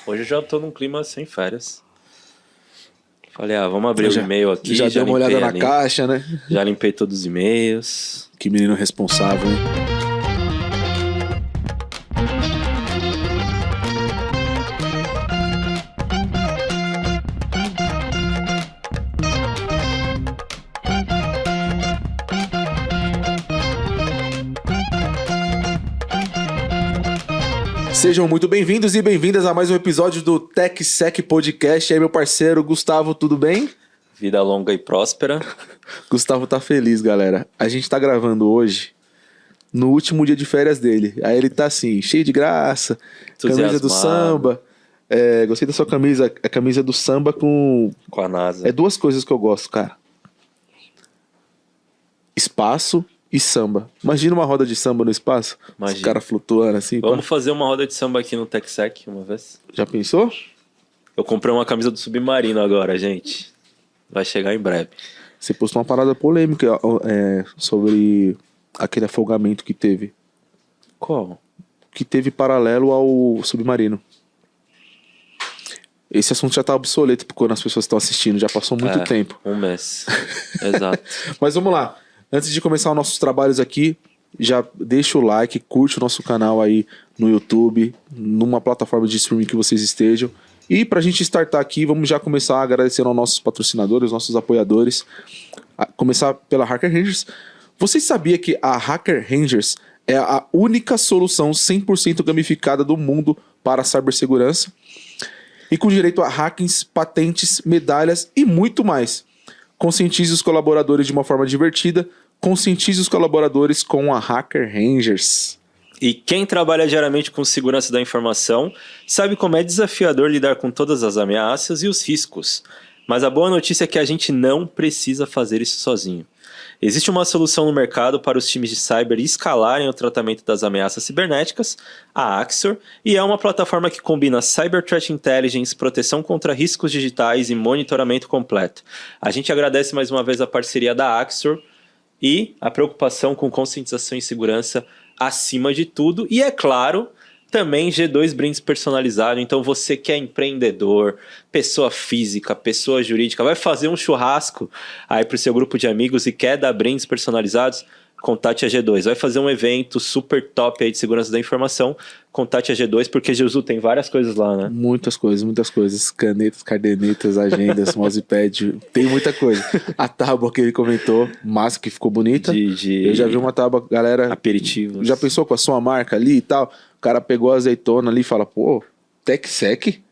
Hoje eu já tô num clima sem férias. Falei, vamos abrir o e-mail aqui. Já deu uma olhada na caixa, né? Já limpei todos os e-mails. Que menino responsável, hein? Sejam muito bem-vindos e bem-vindas a mais um episódio do TechSec Podcast. E aí, meu parceiro Gustavo, tudo bem? Vida longa e próspera. Gustavo tá feliz, galera. A gente tá gravando hoje no último dia de férias dele. Aí ele tá assim, cheio de graça, camisa do samba. Gostei da sua camisa, a camisa do samba com a NASA. É duas coisas que eu gosto, cara. Espaço e samba. Imagina uma roda de samba no espaço. Imagina. Os caras flutuando assim. Vamos fazer uma roda de samba aqui no TechSec uma vez? Já pensou? Eu comprei uma camisa do Submarino agora, gente. Vai chegar em breve. Você postou uma parada polêmica sobre aquele afogamento que teve. Qual? Que teve paralelo ao Submarino. Esse assunto já tá obsoleto quando as pessoas estão assistindo. Já passou muito tempo. Um mês. Exato. Mas vamos lá. Antes de começar os nossos trabalhos aqui, já deixa o like, curte o nosso canal aí no YouTube, numa plataforma de streaming que vocês estejam. E pra gente startar aqui, vamos já começar agradecendo aos nossos patrocinadores, nossos apoiadores. Começar pela Hacker Rangers. Vocês sabiam que a Hacker Rangers é a única solução 100% gamificada do mundo para a cibersegurança? E com direito a hackings, patentes, medalhas e muito mais. Conscientize os colaboradores de uma forma divertida. Conscientize os colaboradores com a Hacker Rangers. E quem trabalha diariamente com segurança da informação sabe como é desafiador lidar com todas as ameaças e os riscos. Mas a boa notícia é que a gente não precisa fazer isso sozinho. Existe uma solução no mercado para os times de cyber escalarem o tratamento das ameaças cibernéticas, a Axor, e é uma plataforma que combina Cyber Threat Intelligence, proteção contra riscos digitais e monitoramento completo. A gente agradece mais uma vez a parceria da Axor e a preocupação com conscientização e segurança acima de tudo. E é claro, também G2 brindes personalizados. Então você que é empreendedor, pessoa física, pessoa jurídica, vai fazer um churrasco aí pro seu grupo de amigos e quer dar brindes personalizados, contate a G2. Vai fazer um evento super top aí de segurança da informação, contate a G2, porque Jesus tem várias coisas lá, né? Muitas coisas. Canetas, cadernetas, agendas, mousepad, tem muita coisa. A tábua que ele comentou, massa, que ficou bonita. Eu já vi uma tábua, galera... Aperitivos. Já pensou com a sua marca ali e tal? O cara pegou a azeitona ali e fala, pô, TechSec?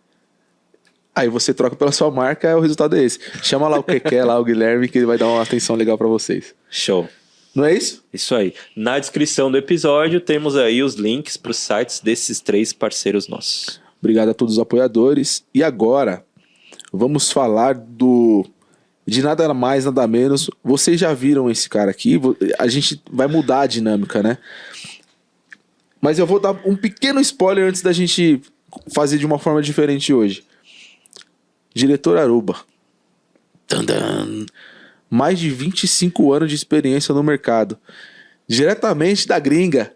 Aí você troca pela sua marca, o resultado é esse. Chama lá o Keké, lá o Guilherme, que ele vai dar uma atenção legal pra vocês. Show. Não é isso? Isso aí. Na descrição do episódio temos aí os links para os sites desses 3 parceiros nossos. Obrigado a todos os apoiadores. E agora, vamos falar de nada mais, nada menos. Vocês já viram esse cara aqui? A gente vai mudar a dinâmica, né? Mas eu vou dar um pequeno spoiler antes da gente fazer de uma forma diferente hoje. Diretor Aruba. Tandam. Mais de 25 anos de experiência no mercado. Diretamente da gringa.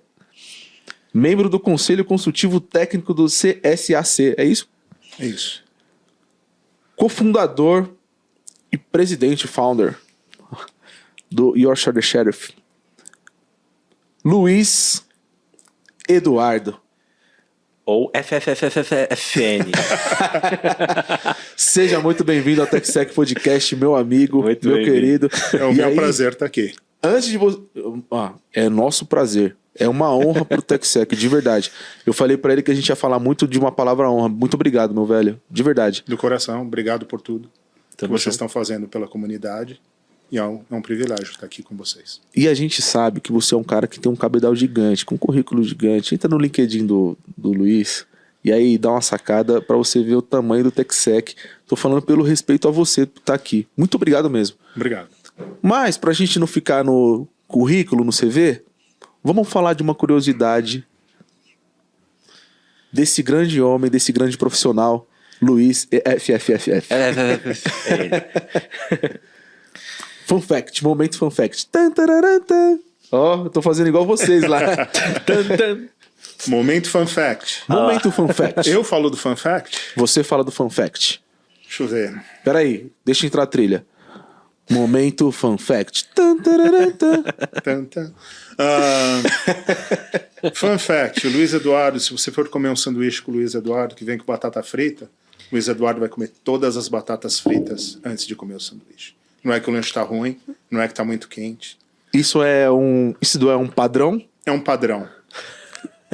Membro do Conselho Consultivo Técnico do CSAC. É isso? É isso. Cofundador e presidente, founder do Yorkshire Sheriff. Luiz Eduardo. Ou FFFFFN. Seja muito bem-vindo ao TechSec Podcast, meu amigo, muito meu querido. É o meu prazer estar aqui. Antes de você... é nosso prazer. É uma honra pro TechSec, de verdade. Eu falei pra ele que a gente ia falar muito de uma palavra honra. Muito obrigado, meu velho. De verdade. Do coração, obrigado por tudo que vocês estão fazendo pela comunidade. E é um privilégio estar aqui com vocês. E a gente sabe que você é um cara que tem um cabedal gigante, com um currículo gigante. Entra no LinkedIn do Luiz e aí dá uma sacada pra você ver o tamanho do TechSec. Tô falando pelo respeito a você que tá aqui. Muito obrigado mesmo. Obrigado. Mas pra gente não ficar no currículo, no CV, vamos falar de uma curiosidade desse grande homem, desse grande profissional, Luiz FFFF. Fun fact, momento fun fact. Ó, eu tô fazendo igual vocês lá. Momento Fun Fact. Momento Fun Fact. Eu falo do Fun Fact? Você fala do Fun Fact. Deixa eu ver. Peraí, deixa entrar a trilha. Momento Fun Fact. Tan, tarará, tan. Tan, tan. Fun Fact. O Luiz Eduardo, se você for comer um sanduíche com o Luiz Eduardo, que vem com batata frita, o Luiz Eduardo vai comer todas as batatas fritas antes de comer o sanduíche. Não é que o lanche está ruim, não é que está muito quente. Isso é um padrão? É um padrão.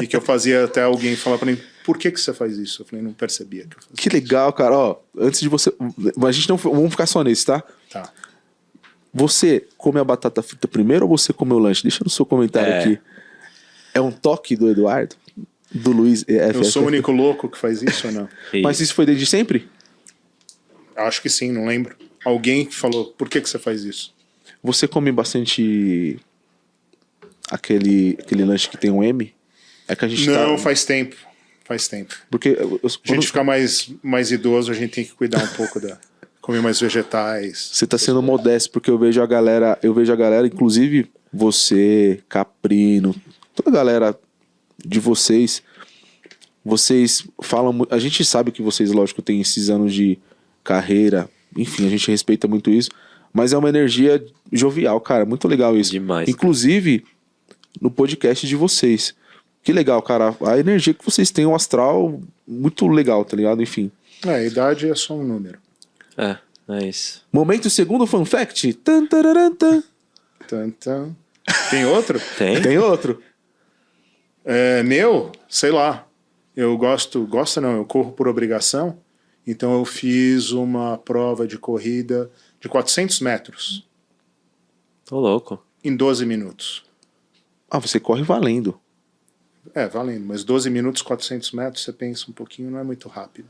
E que eu fazia até alguém falar pra mim, por que você faz isso? Eu falei, não percebia que eu fazia. Que legal, cara. Ó, antes de você... A gente não... Vamos ficar só nesse, tá? Tá. Você come a batata frita primeiro ou você come o lanche? Deixa no seu comentário aqui. É um toque do Eduardo? Do Luiz? Eu sou o único louco que faz isso ou não? Mas isso foi desde sempre? Acho que sim, não lembro. Alguém falou, por que você faz isso? Você come bastante aquele lanche que tem um M? É que a gente Não, faz tempo. Faz tempo. Porque A gente ficar mais idoso, a gente tem que cuidar um pouco da... Comer mais vegetais. Você tá sendo modesto, porque eu vejo a galera, inclusive você, Caprino, toda a galera de vocês falam... A gente sabe que vocês, lógico, têm esses anos de carreira, enfim, a gente respeita muito isso, mas é uma energia jovial, cara, muito legal isso. Demais. Inclusive, no podcast de vocês. Que legal, cara, a energia que vocês têm, o astral, muito legal, tá ligado? Enfim. A idade é só um número. É isso. Momento segundo Fun Fact. Tan, tararã, tan. Tan, tan. Tem outro? Tem outro. Meu, sei lá. Eu eu corro por obrigação. Então eu fiz uma prova de corrida de 400 metros Tô louco. em 12 minutos. Ah, você corre valendo. Valendo, mas 12 minutos, 400 metros, você pensa um pouquinho, não é muito rápido.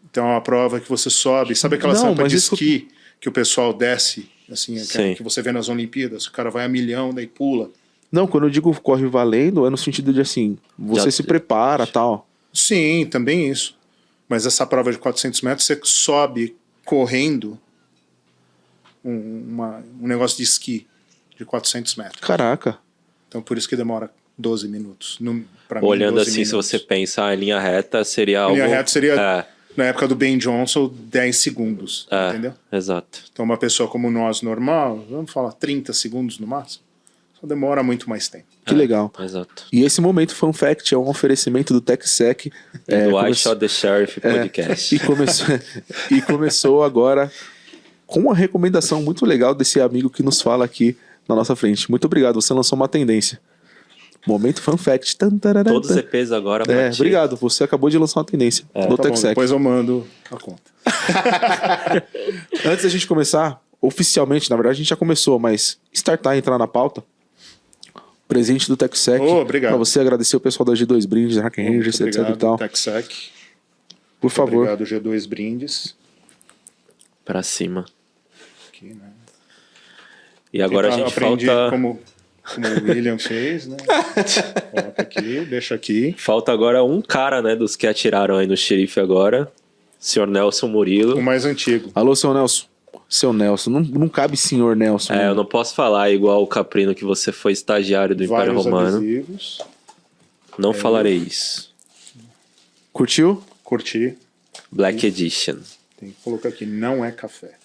Então é uma prova que você sobe, sabe aquela rampa de esqui que o pessoal desce, assim, que você vê nas Olimpíadas, o cara vai a milhão, daí pula. Não, quando eu digo corre valendo, é no sentido de assim, você se prepara, tal. Sim, também isso. Mas essa prova de 400 metros, você sobe correndo um negócio de esqui de 400 metros. Caraca. Então por isso que demora 12 minutos. Olhando assim, se você pensar em linha reta, seria algo... Linha reta seria, na época do Ben Johnson, 10 segundos, entendeu? Exato. Então uma pessoa como nós, normal, vamos falar 30 segundos no máximo, só demora muito mais tempo. Que legal. Exato. E esse momento Fun Fact é um oferecimento do TechSec. Do I Shot the Sheriff Podcast. E começou agora com uma recomendação muito legal desse amigo que nos fala aqui na nossa frente. Muito obrigado, você lançou uma tendência. Momento Fun Fact. Todos os EPs agora. Obrigado, você acabou de lançar uma tendência do TechSec. Depois eu mando a conta. Antes da gente começar, oficialmente, na verdade a gente já começou, mas startar, entrar na pauta, presente do TechSec. Obrigado. Pra você agradecer o pessoal da G2 Brindes, Hack Rangers, etc e tal. TechSec. Por favor. Obrigado, G2 Brindes. Pra cima. Aqui, né? E agora a gente aprendi falta... como o William fez, né? Coloca aqui, deixa aqui. Falta agora um cara, né, dos que atiraram aí no xerife agora. Senhor Nelson Murilo. O mais antigo. Alô, seu Nelson. Seu Nelson. Não cabe senhor Nelson. Eu não posso falar igual o Caprino que você foi estagiário do Império Vários Romano. adesivos. Não falarei isso. Curtiu? Curti. Black Edition. Tem que colocar aqui, não é café.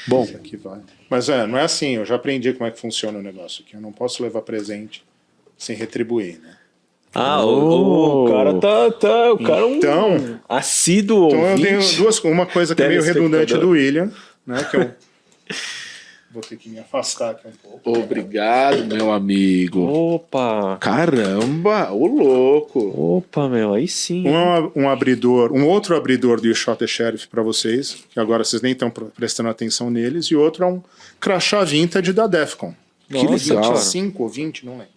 Bom. Isso aqui vai. Mas não é assim, eu já aprendi como é que funciona o negócio aqui. Eu não posso levar presente sem retribuir, né? O cara tá. O cara é um Então, assíduo eu ouvinte. tenho uma coisa que é meio redundante do William, né? Que eu vou ter que me afastar aqui um pouco. Obrigado, meu amigo. Opa! Caramba, ô louco. Opa, meu, aí sim. Um outro abridor do You Shot the Sheriff para vocês, que agora vocês nem estão prestando atenção neles, e outro é um crachá vintage da Defcon. Que legal. 25 ou 20, não lembro.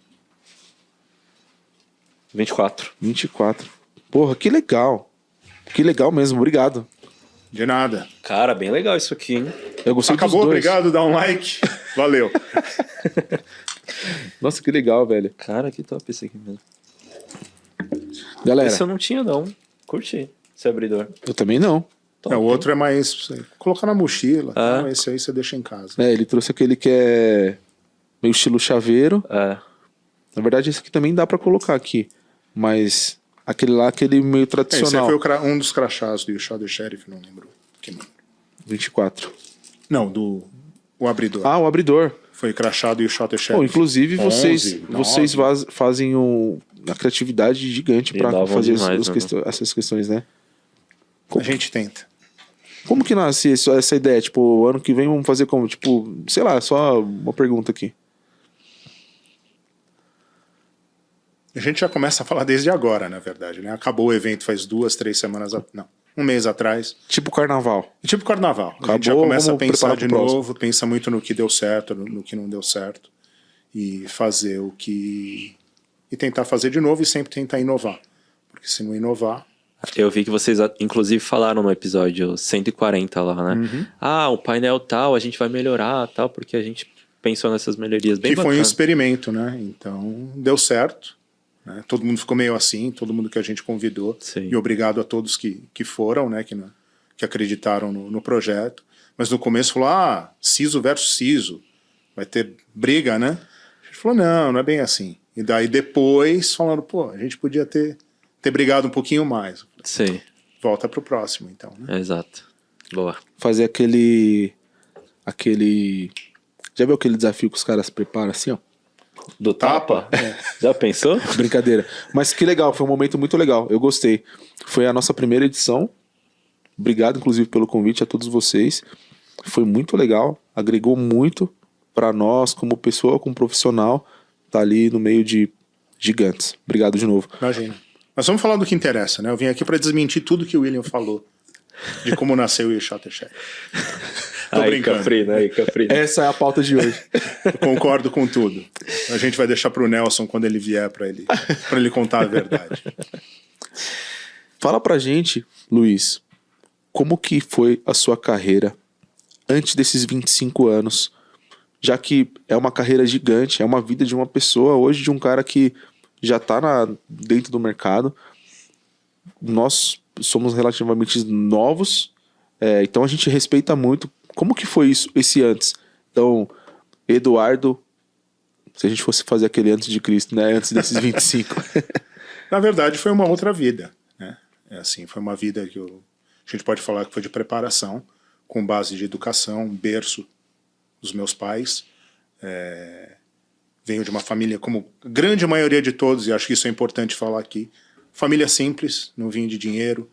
24. Porra, que legal. Que legal mesmo, obrigado. De nada. Cara, bem legal isso aqui, hein? Eu gostei Acabou, dos dois. obrigado, dá um like. Valeu. Nossa, que legal, velho. Cara, que top esse aqui mesmo. Galera, Esse eu não tinha, não. Curti esse abridor. eu também não. Top, O outro é mais colocar na mochila. Ah. Esse aí você deixa em casa. Ele trouxe aquele que é meio estilo chaveiro. É. Na verdade, esse aqui também dá pra colocar aqui. Mas aquele lá, aquele meio tradicional. Esse aí foi um dos crachás do Chá do Sheriff, não lembro. Que número? 24. Não, o abridor. Ah, o abridor. Foi crachado e o Shot Sheriff. Bom, inclusive, 11, vocês fazem a criatividade gigante pra fazer demais, essas questões, né? A gente tenta. Como que nasce essa ideia? Tipo, ano que vem vamos fazer como? Tipo, sei lá, só uma pergunta aqui. A gente já começa a falar desde agora, na verdade, né? Acabou o evento faz 2, 3 semanas... Não, um mês atrás. Tipo carnaval. Tipo carnaval. Acabou, a gente já começa a pensar de novo, próximo. pensa muito no que deu certo, no que não deu certo. E fazer o que... E tentar fazer de novo e sempre tentar inovar. Porque se não inovar... Eu vi que vocês, inclusive, falaram no episódio 140 lá, né? Uhum. Ah, o painel tal, a gente vai melhorar, tal, porque a gente pensou nessas melhorias bem Que bacanas. foi um experimento, né? Então, deu certo. Né? Todo mundo ficou meio assim, todo mundo que a gente convidou. Sim. E obrigado a todos que foram, né? Que acreditaram no projeto. Mas no começo falou, CISO versus CISO. Vai ter briga, né? A gente falou, não é bem assim. E daí depois, falando, pô, a gente podia ter brigado um pouquinho mais. Sim. Volta pro próximo, então. Né? Exato. Boa. Fazer aquele... Já viu aquele desafio que os caras preparam assim, ó? Do tapa? Já pensou? Brincadeira. Mas que legal, foi um momento muito legal. Eu gostei. Foi a nossa primeira edição. Obrigado, inclusive, pelo convite a todos vocês. Foi muito legal. Agregou muito para nós, como pessoa, como profissional, tá ali no meio de gigantes. Obrigado de novo. Imagina. Mas vamos falar do que interessa, né? Eu vim aqui para desmentir tudo que o William falou de como nasceu o Shot Sheriff. Tô brincando. Caprino. Essa é a pauta de hoje. Eu concordo com tudo. A gente vai deixar pro Nelson quando ele vier para ele contar a verdade. Fala pra gente, Luiz, como que foi a sua carreira antes desses 25 anos? Já que é uma carreira gigante, é uma vida de uma pessoa, hoje de um cara que já tá dentro do mercado. Nós somos relativamente novos, então a gente respeita muito. Como que foi esse antes? Então, Eduardo, se a gente fosse fazer aquele antes de Cristo, né? Antes desses 25. Na verdade, foi uma outra vida, né? Foi uma vida que a gente pode falar que foi de preparação, com base de educação, berço dos meus pais. Venho de uma família, como a grande maioria de todos, e acho que isso é importante falar aqui, família simples, não vinha de dinheiro,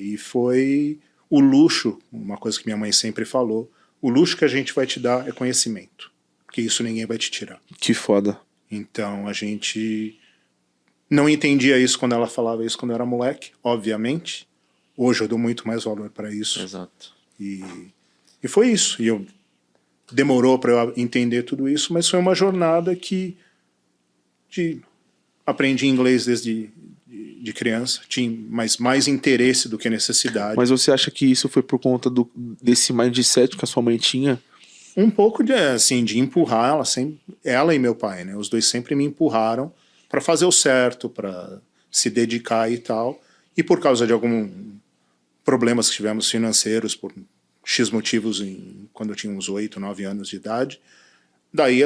e foi o luxo, uma coisa que minha mãe sempre falou, o luxo que a gente vai te dar é conhecimento, porque isso ninguém vai te tirar. Que foda. Então a gente não entendia isso quando ela falava isso quando eu era moleque, obviamente. Hoje eu dou muito mais valor para isso. Exato. E foi isso. E demorou para eu entender tudo isso, mas foi uma jornada que aprendi inglês desde de criança, tinha mais interesse do que necessidade. Mas você acha que isso foi por conta desse mindset que a sua mãe tinha? Um pouco de empurrar ela e meu pai, né? Os dois sempre me empurraram para fazer o certo, para se dedicar e tal. E por causa de alguns problemas que tivemos financeiros, por X motivos, quando eu tinha uns 8, 9 anos de idade, daí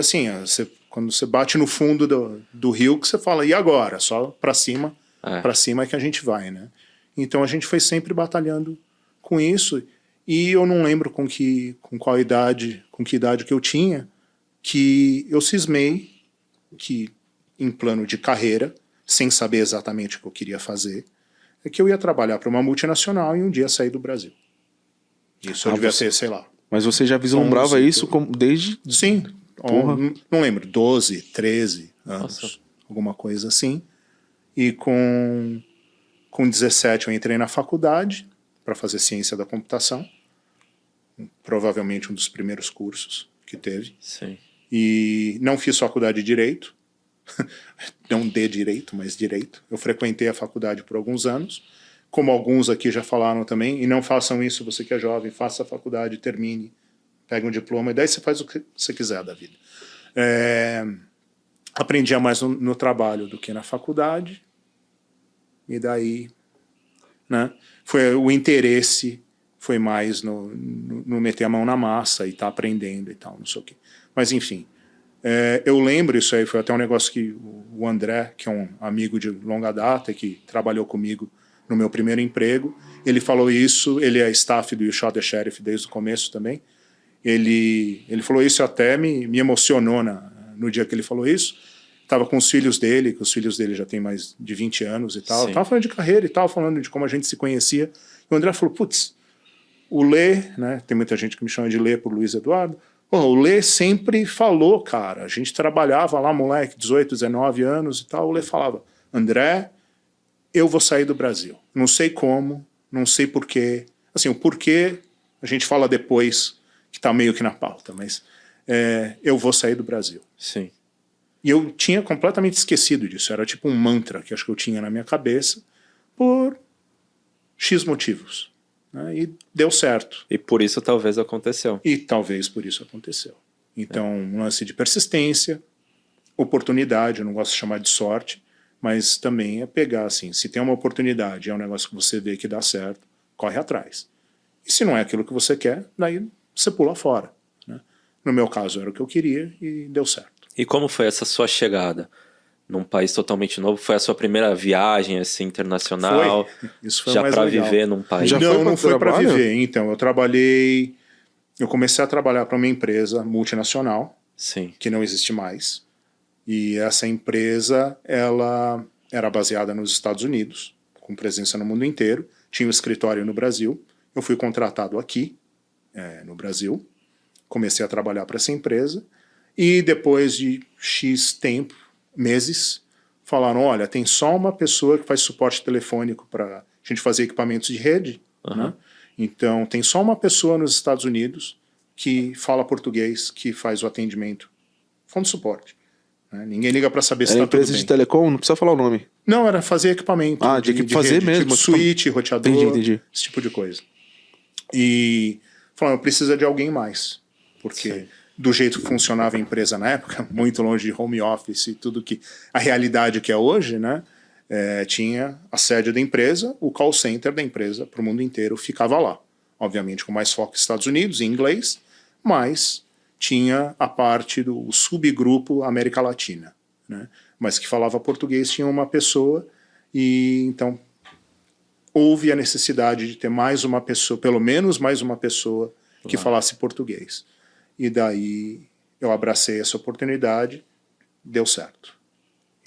quando você bate no fundo do rio, que você fala, e agora? Só para cima. Para cima é que a gente vai, né? Então a gente foi sempre batalhando com isso, e eu não lembro com que idade que eu tinha, que eu cismei que, em plano de carreira, sem saber exatamente o que eu queria fazer, é que eu ia trabalhar para uma multinacional e um dia sair do Brasil. Isso eu devia ter, sei lá. Mas você já vislumbrava 11, isso desde... Sim, não lembro, 12, 13 anos, Nossa. Alguma coisa assim. E com 17 eu entrei na faculdade para fazer ciência da computação. Provavelmente um dos primeiros cursos que teve. Sim. E não fiz faculdade de Direito. Não de Direito, mas Direito. Eu frequentei a faculdade por alguns anos. Como alguns aqui já falaram também. E não façam isso, você que é jovem. Faça a faculdade, termine. Pegue um diploma. E daí você faz o que você quiser da vida. Aprendia mais no trabalho do que na faculdade. E daí, né, foi o interesse, foi mais no meter a mão na massa e tá aprendendo e tal, não sei o quê. Mas enfim, Eu lembro, isso aí foi até um negócio que o André, que é um amigo de longa data, que trabalhou comigo no meu primeiro emprego, ele falou isso, ele é staff do You Shot the Sheriff desde o começo também. Ele falou isso, até me emocionou no dia que ele falou isso. Estava com os filhos dele, que os filhos dele já têm mais de 20 anos e tal. Estava falando de carreira e tal, falando de como a gente se conhecia. E o André falou, putz, o Lê, né, tem muita gente que me chama de Lê por Luiz Eduardo, o Lê sempre falou, cara, a gente trabalhava lá, moleque, 18, 19 anos e tal, o Lê falava, André, eu vou sair do Brasil. Não sei como, não sei porquê. Assim, o porquê a gente fala depois, que está meio que na pauta, mas eu vou sair do Brasil. Sim. E eu tinha completamente esquecido disso, era tipo um mantra que acho que eu tinha na minha cabeça, por X motivos. Né? E deu certo. E por isso talvez aconteceu. E talvez por isso aconteceu. Então, um lance de persistência, oportunidade, eu não gosto de chamar de sorte, mas também é pegar assim, se tem uma oportunidade, é um negócio que você vê que dá certo, corre atrás. E se não é aquilo que você quer, daí você pula fora. Né? No meu caso era o que eu queria e deu certo. E como foi essa sua chegada num país totalmente novo? Foi a sua primeira viagem assim internacional? Foi. Isso foi já mais para legal. viver num país? Não foi para viver. Então, eu comecei a trabalhar para uma empresa multinacional, Sim. que não existe mais. E essa empresa, ela era baseada nos Estados Unidos, com presença no mundo inteiro, tinha um escritório no Brasil. Eu fui contratado aqui, no Brasil, comecei a trabalhar para essa empresa, e depois de X tempo, meses, falaram, olha, tem só uma pessoa que faz suporte telefônico para a gente fazer equipamentos de rede, né? Então tem só uma pessoa nos Estados Unidos que fala português, que faz o atendimento, fundo suporte. Né? Ninguém liga para saber se está tudo bem. Empresa de telecom, não precisa falar o nome. Não, era fazer equipamento. De fazer rede, mesmo. Tipo switch, roteador, entendi. Esse tipo de coisa. E falaram, precisa de alguém mais. Porque Sim. do jeito que funcionava a empresa na época, muito longe de home office e tudo que... A realidade que é hoje, né? Tinha a sede da empresa, o call center da empresa para o mundo inteiro ficava lá. Obviamente com mais foco nos Estados Unidos, em inglês, mas tinha a parte do subgrupo América Latina, né? Mas que falava português tinha uma pessoa, e então houve a necessidade de ter mais uma pessoa, pelo menos mais uma pessoa que falasse português. E daí eu abracei essa oportunidade, deu certo.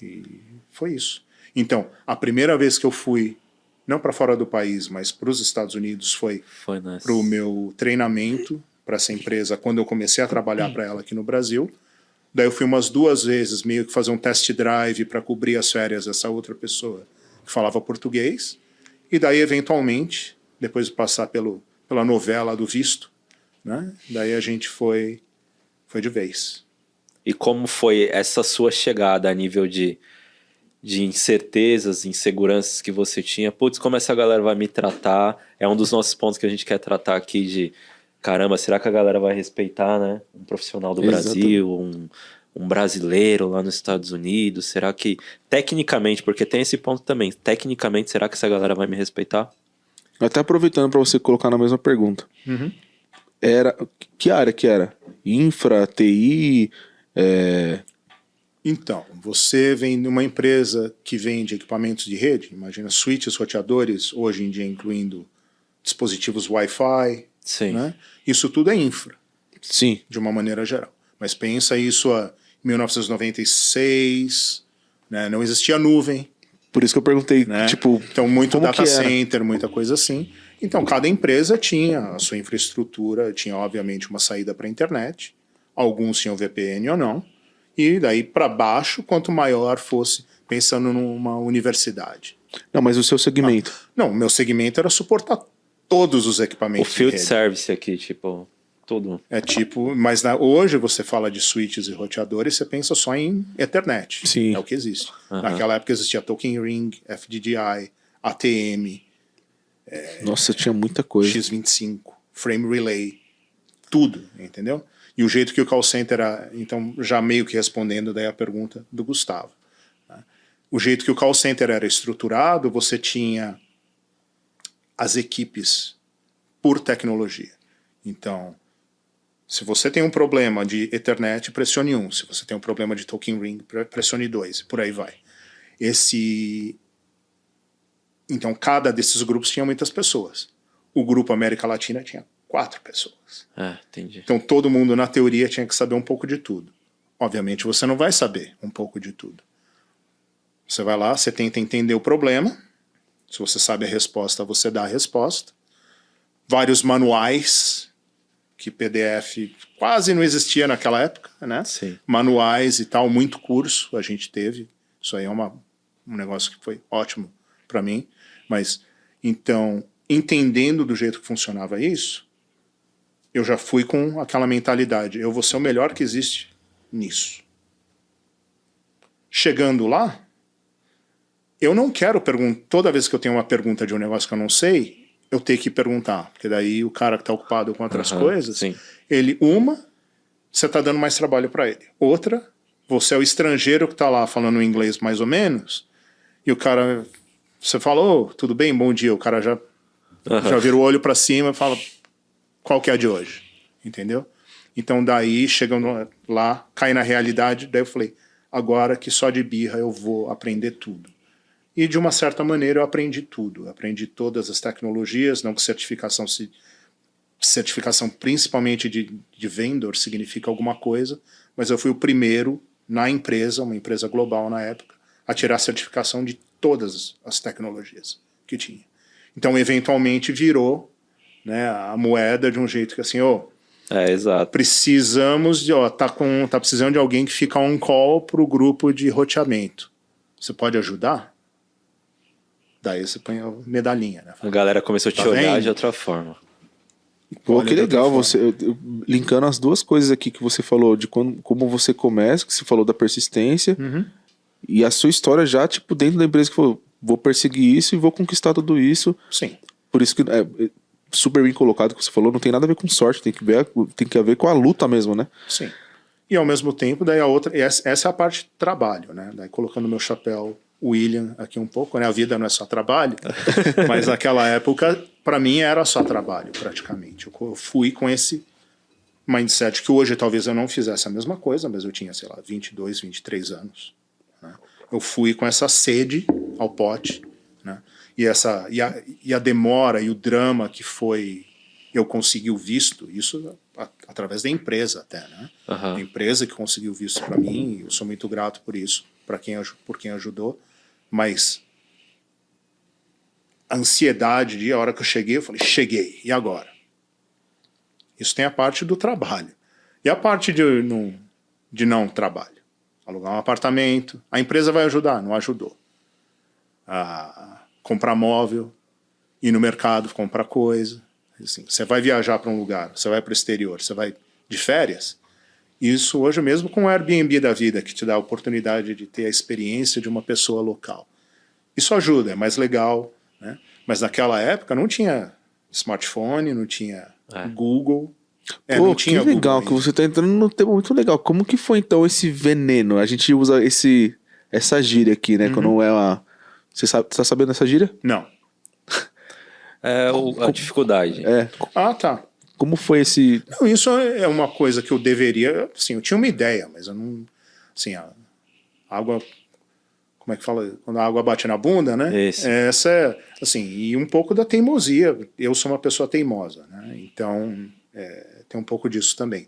E foi isso. Então, a primeira vez que eu fui, não para fora do país, mas para os Estados Unidos, foi para o meu treinamento para essa empresa, quando eu comecei a trabalhar para ela aqui no Brasil. Daí eu fui umas 2 vezes, meio que fazer um test drive para cobrir as férias dessa outra pessoa que falava português. E daí, eventualmente, depois de passar pela novela do visto, né? Daí a gente foi de vez. E como foi essa sua chegada a nível de incertezas, inseguranças que você tinha? Putz, como essa galera vai me tratar? É um dos nossos pontos que a gente quer tratar aqui de... Caramba, será que a galera vai respeitar, né? Um profissional do Brasil, um brasileiro lá nos Estados Unidos? Será que, tecnicamente, porque tem esse ponto também, tecnicamente, será que essa galera vai me respeitar? Até aproveitando para você colocar na mesma pergunta. Que área que era? Infra, TI... Então, você vem de uma empresa que vende equipamentos de rede, imagina switches, roteadores, hoje em dia incluindo dispositivos Wi-Fi, né? Isso tudo é infra. Sim. De uma maneira geral. Mas pensa isso em 1996, né? Não existia nuvem. Por isso que eu perguntei, né? tipo, então muito data center, muita coisa assim. Então cada empresa tinha a sua infraestrutura, tinha obviamente uma saída para a internet, alguns tinham VPN ou não, e daí para baixo, quanto maior fosse, pensando numa universidade. Não, mas o seu segmento? Não, o meu segmento era suportar todos os equipamentos. O field service aqui, tipo, tudo. Mas hoje você fala de switches e roteadores, você pensa só em Ethernet. Sim. É o que existe. Naquela época existia Token Ring, FDDI, ATM. Nossa, tinha muita coisa. X25, Frame Relay, tudo, entendeu? E o jeito que o call center era, então já meio que respondendo daí a pergunta do Gustavo. Né? O jeito que o call center era estruturado, você tinha as equipes por tecnologia. Então, Se você tem um problema de Ethernet, pressione 1. Se você tem um problema de Token Ring, pressione 2. E por aí vai. Então, cada desses grupos tinha muitas pessoas. O grupo América Latina tinha 4 pessoas. Entendi. Então, todo mundo, na teoria, tinha que saber um pouco de tudo. Obviamente, você não vai saber um pouco de tudo. Você vai lá, você tenta entender o problema. Se você sabe a resposta, você dá a resposta. Vários manuais, que PDF quase não existia naquela época, né? Sim. Manuais e tal, muito curso a gente teve. Isso aí é um negócio que foi ótimo para mim. Mas, então, entendendo do jeito que funcionava isso, eu já fui com aquela mentalidade. Eu vou ser o melhor que existe nisso. Chegando lá, eu não quero perguntar. Toda vez que eu tenho uma pergunta de um negócio que eu não sei, eu tenho que perguntar. Porque daí o cara que está ocupado com outras coisas, sim. Você está dando mais trabalho para ele. Outra, você é o estrangeiro que está lá falando inglês mais ou menos, e o cara, você falou, tudo bem, bom dia, o cara já vira o olho para cima e fala, qual que é a de hoje? Entendeu? Então daí, chegando lá, cai na realidade, daí eu falei, agora que só de birra eu vou aprender tudo. E de uma certa maneira eu aprendi tudo. Aprendi todas as tecnologias, não que certificação principalmente de vendor significa alguma coisa, mas eu fui o primeiro na empresa, uma empresa global na época, a tirar a certificação de todas as tecnologias que tinha. Então, eventualmente, virou, né, a moeda de um jeito que assim, exato. precisamos de, tá precisando de alguém que fica on call para o grupo de roteamento. Você pode ajudar? Daí você põe a medalhinha, né? A galera começou a te olhar de outra forma. Pô, que legal, você linkando as duas coisas aqui que você falou, de como você começa, que você falou da persistência, e a sua história já, tipo, dentro da empresa que falou, vou perseguir isso e vou conquistar tudo isso. Sim. Por isso que é super bem colocado que você falou, não tem nada a ver com sorte, tem que a ver com a luta mesmo, né? Sim. E ao mesmo tempo, daí a outra, essa é a parte de trabalho, né? Daí colocando meu chapéu William aqui um pouco, né? A vida não é só trabalho, mas naquela época, para mim, era só trabalho, praticamente. Eu fui com esse mindset que hoje talvez eu não fizesse a mesma coisa, mas eu tinha, sei lá, 22, 23 anos. Né? Eu fui com essa sede ao pote, né? E a demora e o drama que foi eu conseguir o visto, isso através da empresa até, né? A empresa que conseguiu o visto para mim, eu sou muito grato por isso, por quem ajudou, mas a ansiedade de a hora que eu falei, cheguei, e agora? Isso tem a parte do trabalho. E a parte de não trabalho? Alugar um apartamento, a empresa vai ajudar, não ajudou. Comprar móvel, ir no mercado, comprar coisa. Assim, você vai viajar para um lugar, você vai para o exterior, você vai de férias. Isso hoje mesmo com o Airbnb da vida, que te dá a oportunidade de ter a experiência de uma pessoa local. Isso ajuda, é mais legal, né? Mas naquela época não tinha smartphone, não tinha Google. Pô, não tinha que legal Google que você tá entrando num tema muito legal. Como que foi então esse veneno? A gente usa essa gíria aqui, né? Quando é uma... Você tá sabendo essa gíria? Não. A dificuldade. Tá. Como foi esse... Não, isso é uma coisa que eu deveria... Assim, eu tinha uma ideia, mas eu não... Assim, a água... Como é que fala? Quando a água bate na bunda, né? Isso. Essa é... Assim, e um pouco da teimosia. Eu sou uma pessoa teimosa, né? Então, tem um pouco disso também.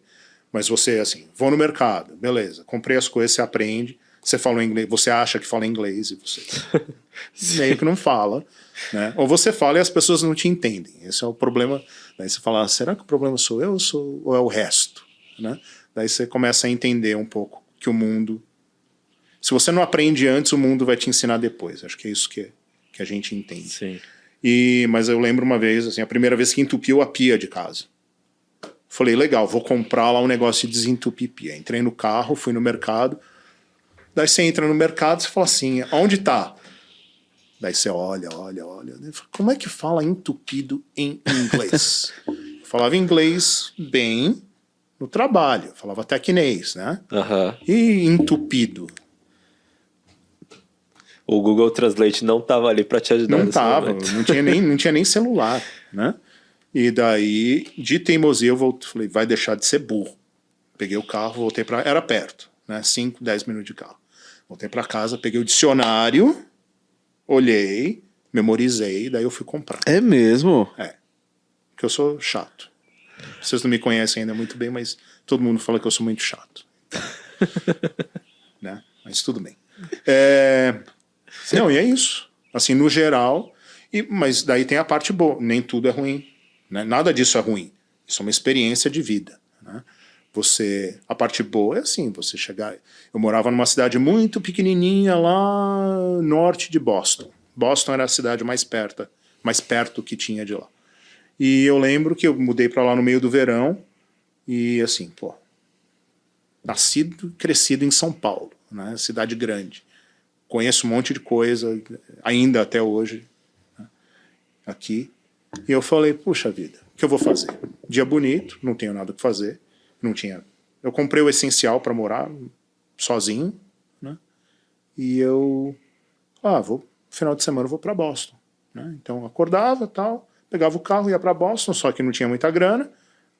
Mas você, assim, vou no mercado, beleza. Comprei as coisas, você aprende. Você fala inglês, você acha que fala inglês e você meio que não fala, né? Ou você fala e as pessoas não te entendem. Esse é o problema. Daí você fala, será que o problema sou eu ou é o resto? Né? Daí você começa a entender um pouco que o mundo... Se você não aprende antes, o mundo vai te ensinar depois. Acho que é isso que a gente entende. Sim. Mas eu lembro uma vez, assim, a primeira vez que entupiu a pia de casa. Falei, legal, vou comprar lá um negócio de desentupir pia. Entrei no carro, fui no mercado. Daí você entra no mercado e fala assim, onde tá? Daí você olha. Como é que fala entupido em inglês? Eu falava inglês bem no trabalho. Eu falava tecnês, né? E entupido? O Google Translate não tava ali para te ajudar. Não tava, não tinha nem celular, né? E daí, de teimosia, eu falei, vai deixar de ser burro. Peguei o carro, voltei para... Era perto, né? 5, 10 minutos de carro. Voltei para casa, peguei o dicionário, olhei, memorizei, daí eu fui comprar. É mesmo? É. Porque eu sou chato. Vocês não me conhecem ainda muito bem, mas todo mundo fala que eu sou muito chato. Né? Mas tudo bem. Não, e é isso. Assim, no geral... Mas daí tem a parte boa. Nem tudo é ruim. Né? Nada disso é ruim. Isso é uma experiência de vida. Né? A parte boa é assim, você chegar... Eu morava numa cidade muito pequenininha lá norte de Boston. Boston era a cidade mais perto que tinha de lá. E eu lembro que eu mudei para lá no meio do verão e assim, pô, nascido, crescido em São Paulo, né? Cidade grande. Conheço um monte de coisa, ainda até hoje, né? Aqui. E eu falei, puxa vida, o que eu vou fazer? Dia bonito, não tenho nada que fazer, não tinha... Eu comprei o essencial para morar sozinho, né? E eu... final de semana eu vou para Boston, né? Então acordava, tal, pegava o carro, ia para Boston, só que não tinha muita grana,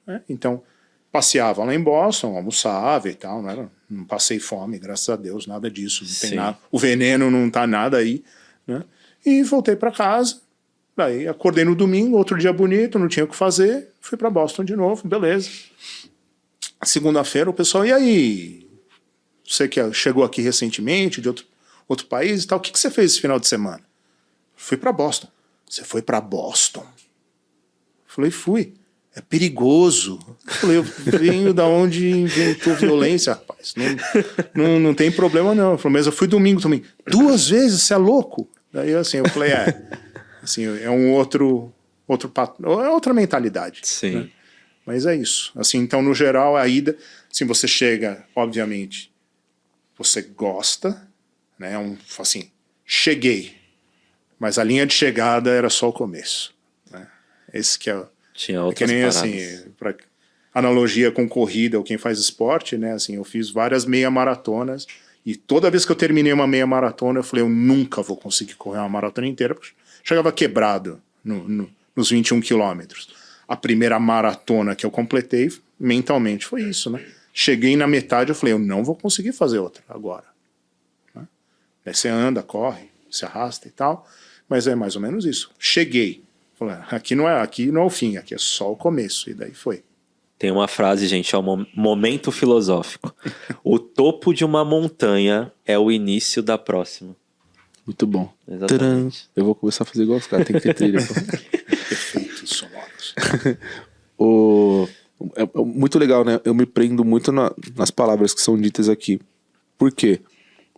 né? Então passeava lá em Boston, almoçava e tal, não passei fome, graças a Deus, nada disso, não tem nada, o veneno não tá nada aí, né? E voltei para casa, daí acordei no domingo, outro dia bonito, não tinha o que fazer, fui para Boston de novo, beleza. Segunda-feira o pessoal, e aí? Você que chegou aqui recentemente, de outro país e tal, o que você fez esse final de semana? Fui para Boston. Você foi para Boston? Falei, fui. É perigoso. Falei, eu venho da onde inventou violência, rapaz. Não tem problema não. Falei, mas eu fui domingo também. 2 vezes? Você é louco? Daí assim, eu falei, assim, é outra mentalidade. Sim. Né? Mas é isso. Assim, então, no geral, a ida, assim, você chega, obviamente, você gosta, né? Assim, cheguei. Mas a linha de chegada era só o começo. Né? Esse que é... Tinha outras que nem paradas. assim, pra analogia com corrida ou quem faz esporte, né? Assim, eu fiz várias meia maratonas e toda vez que eu terminei uma meia maratona, eu falei, eu nunca vou conseguir correr uma maratona inteira, porque chegava quebrado nos 21 quilômetros. A primeira maratona que eu completei, mentalmente, foi isso, né? Cheguei na metade, eu falei, eu não vou conseguir fazer outra agora. Né? Aí você anda, corre, se arrasta e tal, mas é mais ou menos isso. Cheguei. Falei, aqui não é o fim, aqui é só o começo. E daí foi. Tem uma frase, gente, é um momento filosófico. O topo de uma montanha é o início da próxima. Muito bom. Exatamente. Eu vou começar a fazer igual os caras, tem que ter trilha. Efeitos sonoros. É muito legal, né? Eu me prendo muito nas palavras que são ditas aqui. Por quê?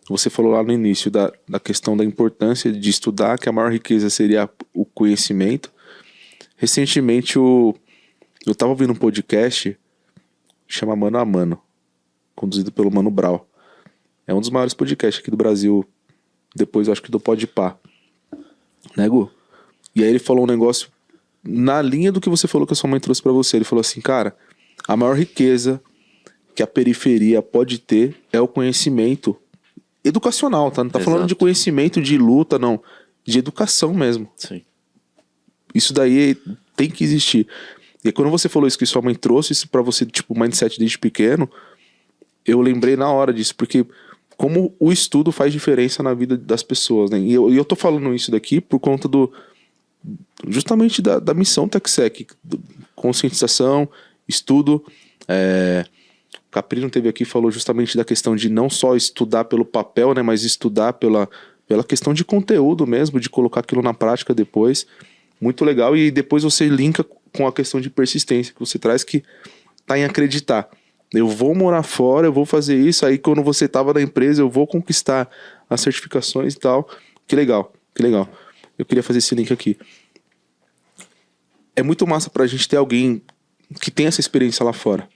Você falou lá no início da questão da importância de estudar, que a maior riqueza seria o conhecimento. Recentemente, eu estava ouvindo um podcast, chama Mano a Mano, conduzido pelo Mano Brown. É um dos maiores podcasts aqui do Brasil, depois eu acho que do Podpah. Né, Gu? E aí ele falou um negócio na linha do que você falou que a sua mãe trouxe pra você. Ele falou assim, cara, a maior riqueza que a periferia pode ter é o conhecimento educacional, tá? Não tá falando de conhecimento de luta, não. De educação mesmo. Sim. Isso daí tem que existir. E quando você falou isso, que sua mãe trouxe isso pra você, tipo, mindset desde pequeno, eu lembrei na hora disso, porque como o estudo faz diferença na vida das pessoas, né? E eu tô falando isso daqui por conta justamente da missão TechSec, conscientização, estudo. O Caprino teve aqui e falou justamente da questão de não só estudar pelo papel, né, mas estudar pela questão de conteúdo mesmo, de colocar aquilo na prática depois. Muito legal. E depois você linka com a questão de persistência que você traz, que tá em acreditar. Eu vou morar fora, eu vou fazer isso, aí quando você tava na empresa eu vou conquistar as certificações e tal. Que legal, que legal. Eu queria fazer esse link aqui. É muito massa pra gente ter alguém que tem essa experiência lá fora.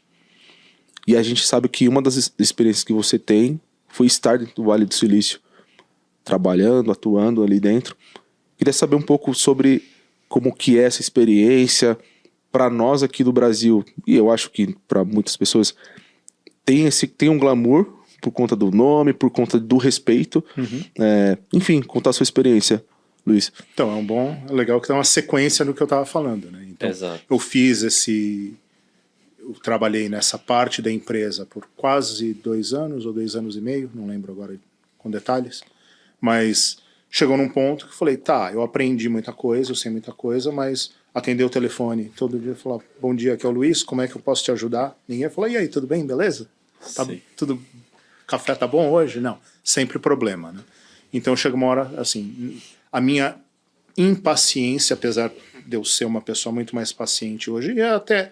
E a gente sabe que uma das experiências que você tem foi estar dentro do Vale do Silício, trabalhando, atuando ali dentro. Queria saber um pouco sobre como que é essa experiência para nós aqui do Brasil. E eu acho que para muitas pessoas tem um glamour por conta do nome, por conta do respeito. Enfim, contar a sua experiência Luiz? Então, é legal que dá uma sequência no que eu estava falando, né? Então, Exato. eu trabalhei nessa parte da empresa por quase 2 anos ou 2 anos e meio, não lembro agora com detalhes, mas chegou num ponto que eu falei, tá, eu aprendi muita coisa, eu sei muita coisa, mas atender o telefone todo dia, falar, bom dia, aqui é o Luiz, como é que eu posso te ajudar? Ninguém falou, e aí, tudo bem, beleza? Tá, tudo, café tá bom hoje? Não, sempre problema, né? Então chega uma hora, assim, a minha impaciência, apesar de eu ser uma pessoa muito mais paciente hoje, e até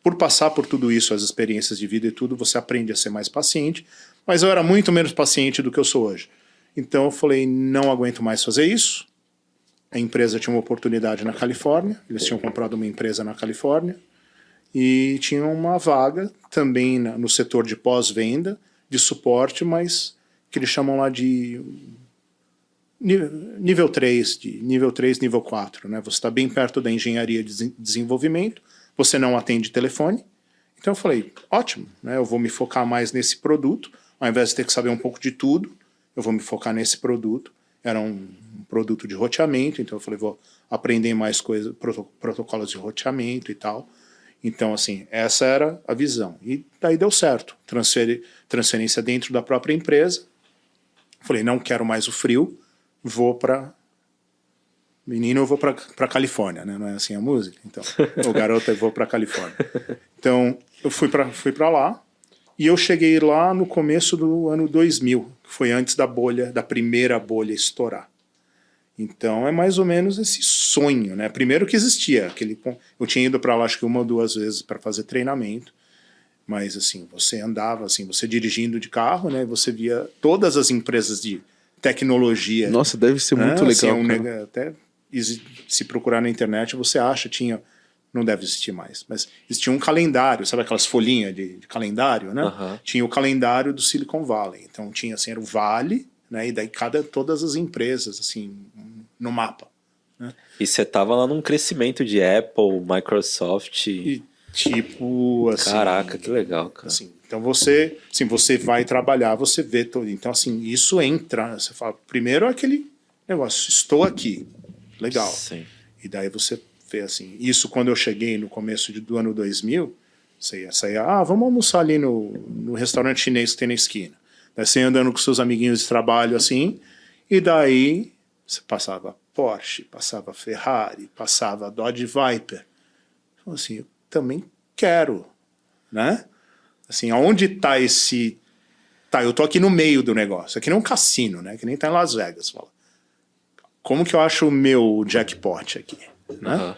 por passar por tudo isso, as experiências de vida e tudo, você aprende a ser mais paciente, mas eu era muito menos paciente do que eu sou hoje. Então eu falei, não aguento mais fazer isso. A empresa tinha uma oportunidade na Califórnia, eles tinham comprado uma empresa na Califórnia, e tinha uma vaga também no setor de pós-venda, de suporte, mas que eles chamam lá de nível 3, nível 4. Né? Você está bem perto da engenharia de desenvolvimento, você não atende telefone. Então eu falei, ótimo, né? Eu vou me focar mais nesse produto, ao invés de ter que saber um pouco de tudo, eu vou me focar nesse produto. Era um produto de roteamento, então eu falei, vou aprender mais coisas, protocolos de roteamento e tal. Então, assim, essa era a visão. E daí deu certo. Transferência dentro da própria empresa. Falei, não quero mais o frio, vou para... Menino, eu vou para Califórnia, né? Não é assim a música? Então, o garoto, eu vou para Califórnia. Então, eu fui para lá, e eu cheguei lá no começo do ano 2000, que foi antes da primeira bolha estourar. Então, é mais ou menos esse sonho, né? Primeiro que existia, eu tinha ido para lá acho que 1 ou 2 vezes para fazer treinamento, mas assim, você andava assim, você dirigindo de carro, né? Você via todas as empresas de tecnologia. Nossa, deve ser muito legal, assim, até se procurar na internet, você acha, não deve existir mais, mas existia um calendário, sabe aquelas folhinhas de calendário, né? Tinha o calendário do Silicon Valley, então tinha assim, era o Vale, né? E daí todas as empresas, assim, no mapa. Né? E você tava lá num crescimento de Apple, Microsoft. E tipo, assim... Caraca, que legal, cara. Assim, então você vai trabalhar, você vê tudo. Então, assim, isso entra, você fala, primeiro é aquele negócio, estou aqui, legal. Sim. E daí você vê, assim, isso quando eu cheguei no começo do ano 2000, você ia sair, vamos almoçar ali no restaurante chinês que tem na esquina. Daí você ia andando com seus amiguinhos de trabalho, assim, e daí você passava Porsche, passava Ferrari, passava Dodge Viper. Então, assim, eu também quero, né? Assim, aonde está esse... Tá, eu tô aqui no meio do negócio. Aqui não é um cassino, né? Que nem tá em Las Vegas. Fala. Como que eu acho o meu jackpot aqui, né?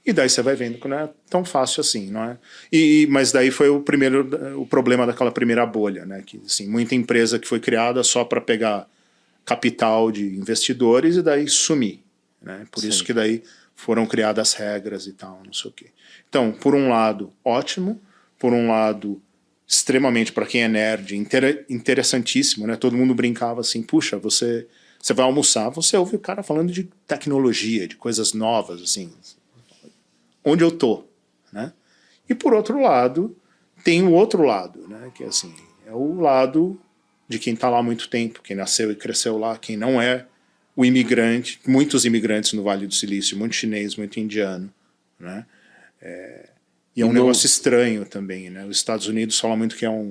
E daí você vai vendo que não é tão fácil assim, não é? Mas daí foi o problema daquela primeira bolha, né? Que, assim, muita empresa que foi criada só para pegar capital de investidores e daí sumir, né? Por isso que daí foram criadas regras e tal, não sei o quê. Então, por um lado, ótimo. Por um lado, extremamente, para quem é nerd, interessantíssimo, né? Todo mundo brincava assim, puxa, você vai almoçar, você ouve o cara falando de tecnologia, de coisas novas, assim, onde eu tô, né? E por outro lado, tem o outro lado, né? Que assim, é o lado de quem está lá há muito tempo, quem nasceu e cresceu lá, quem não é o imigrante, muitos imigrantes no Vale do Silício, muito chinês, muito indiano, né? E é um negócio estranho também, né? Os Estados Unidos falam muito que é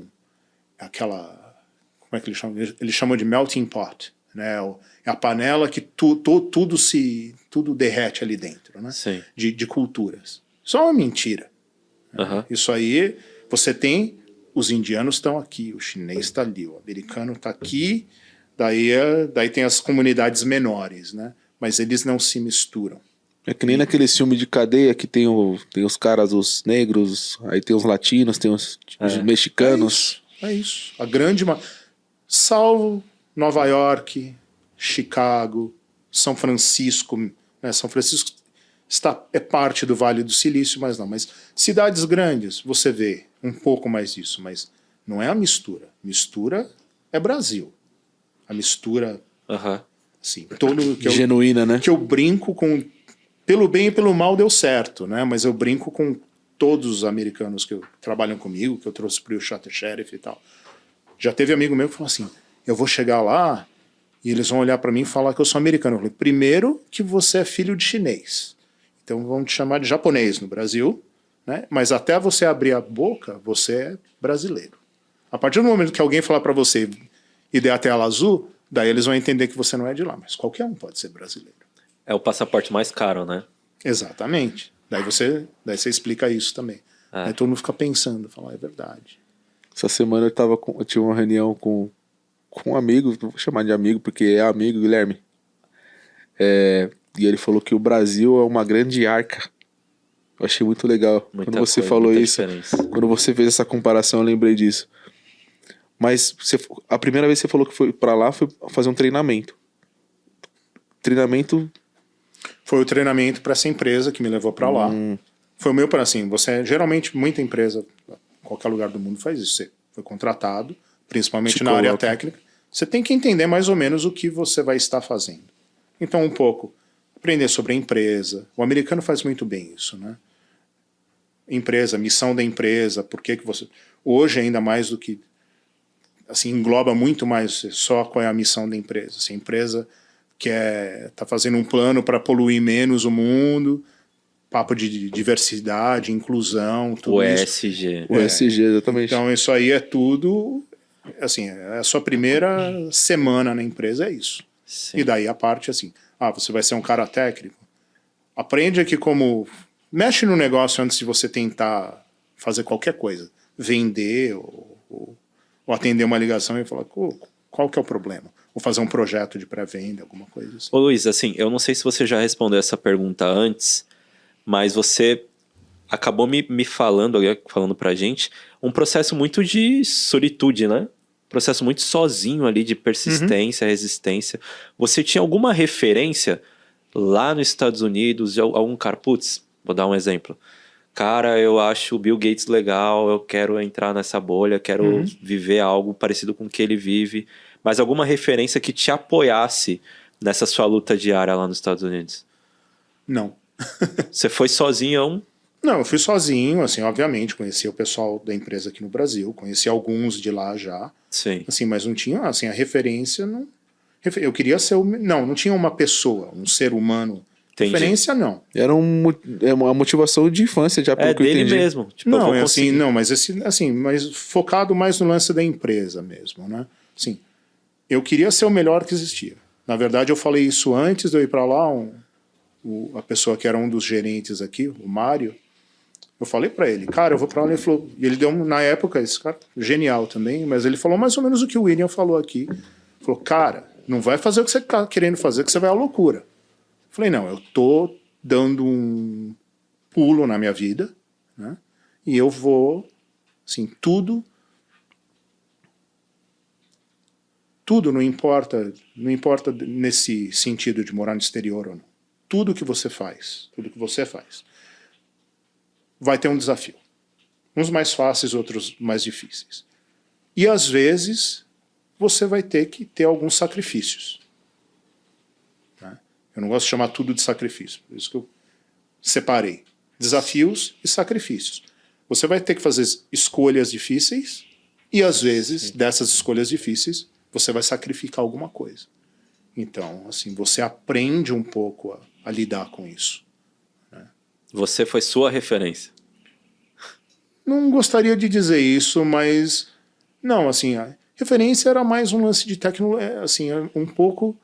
aquela... Como é que eles chamam? Eles chamam de melting pot, né? É a panela que tudo derrete ali dentro, né? Sim. De culturas. Isso é uma mentira. Né? Isso aí, você tem... Os indianos estão aqui, o chinês está ali, o americano está aqui, daí tem as comunidades menores, né? Mas eles não se misturam. É que nem naquele filme de cadeia que tem os caras, os negros, aí tem os latinos, tem os mexicanos. É isso. A grande... Salvo Nova York, Chicago, São Francisco. Né? São Francisco é parte do Vale do Silício, mas não. Mas cidades grandes, você vê um pouco mais disso, mas não é a mistura. Mistura é Brasil. A mistura... Assim, genuína, né? Que eu brinco com... Pelo bem e pelo mal deu certo, né? Mas eu brinco com todos os americanos que trabalham comigo, que eu trouxe para o Shot Sheriff e tal. Já teve amigo meu que falou assim, eu vou chegar lá e eles vão olhar para mim e falar que eu sou americano. Eu falei, primeiro que você é filho de chinês. Então vão te chamar de japonês no Brasil, né? Mas até você abrir a boca, você é brasileiro. A partir do momento que alguém falar para você e der a tela azul, daí eles vão entender que você não é de lá. Mas qualquer um pode ser brasileiro. É o passaporte mais caro, né? Exatamente. Daí você explica isso também. Aí todo mundo fica pensando, fala, é verdade. Essa semana eu tive uma reunião com um amigo, vou chamar de amigo porque é amigo, Guilherme. E ele falou que o Brasil é uma grande arca. Eu achei muito legal. Quando você falou isso, quando você fez essa comparação, eu lembrei disso. Mas a primeira vez que você falou que foi pra lá foi fazer um treinamento. Foi o treinamento para essa empresa que me levou para lá. Foi o meu para assim, geralmente muita empresa, qualquer lugar do mundo faz isso. Você foi contratado, principalmente na área técnica. Você tem que entender mais ou menos o que você vai estar fazendo. Então, um pouco, aprender sobre a empresa. O americano faz muito bem isso, né? Empresa, missão da empresa, por que você... Hoje, ainda mais do que... Assim, engloba muito mais só qual é a missão da empresa. Se a empresa está fazendo um plano para poluir menos o mundo, papo de diversidade, inclusão, tudo o isso. ESG. O ESG, exatamente. Então, isso aí é tudo... Assim, a sua primeira semana na empresa é isso. Sim. E daí a parte assim, você vai ser um cara técnico. Aprende aqui como... Mexe no negócio antes de você tentar fazer qualquer coisa. Vender ou atender uma ligação e falar, qual que é o problema? Ou fazer um projeto de pré-venda, alguma coisa assim. Ô Luiz, assim, eu não sei se você já respondeu essa pergunta antes, mas você acabou me falando pra gente, um processo muito de solitude, né? Processo muito sozinho ali, de persistência, resistência. Você tinha alguma referência lá nos Estados Unidos, de algum cara, vou dar um exemplo. Cara, eu acho o Bill Gates legal, eu quero entrar nessa bolha, quero viver algo parecido com o que ele vive, mas alguma referência que te apoiasse nessa sua luta diária lá nos Estados Unidos? Não. Você foi sozinho? Não, eu fui sozinho, assim, obviamente, conheci o pessoal da empresa aqui no Brasil, conheci alguns de lá já. Sim. Assim, mas não tinha, assim, a referência, não... Eu queria ser não tinha uma pessoa, um ser humano. Entendi. Referência, não. Era uma motivação de infância, já pelo que eu dele entendi. mesmo. Tipo, Não, é assim, não, mas mas focado mais no lance da empresa mesmo, né? Assim, eu queria ser o melhor que existia. Na verdade, eu falei isso antes de eu ir para lá, a pessoa que era um dos gerentes aqui, o Mário, eu falei para ele, cara, eu vou para lá, ele falou, e ele deu, na época, esse cara, genial também, mas ele falou mais ou menos o que o William falou aqui. Falou, cara, não vai fazer o que você tá querendo fazer, que você vai à loucura. Eu falei, não, eu tô dando um pulo na minha vida, né? E eu vou, assim, tudo não importa nesse sentido de morar no exterior ou não. Tudo que você faz, vai ter um desafio. Uns mais fáceis, outros mais difíceis. E às vezes você vai ter que ter alguns sacrifícios. Né? Eu não gosto de chamar tudo de sacrifício, por isso que eu separei. Desafios e sacrifícios. Você vai ter que fazer escolhas difíceis e às vezes, dessas escolhas difíceis, você vai sacrificar alguma coisa. Então, assim, você aprende um pouco a lidar com isso. Né? Você foi sua referência. Não gostaria de dizer isso, mas... Não, assim, a referência era mais um lance de tecnologia, assim, um pouco...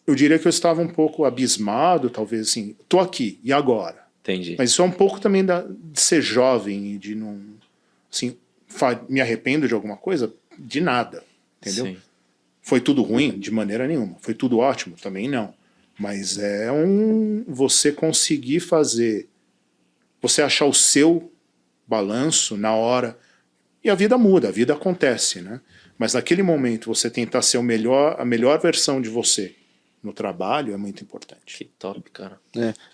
Eu diria que eu estava um pouco abismado, talvez, assim, tô aqui, e agora? Entendi. Mas isso é um pouco também de ser jovem e de não... Assim, me arrependo de alguma coisa? De nada, entendeu? Sim. Foi tudo ruim? De maneira nenhuma. Foi tudo ótimo? Também não. Mas é você conseguir fazer... Você achar o seu balanço na hora... E a vida muda, a vida acontece, né? Mas naquele momento você tentar ser a melhor versão de você no trabalho é muito importante. Que top, cara.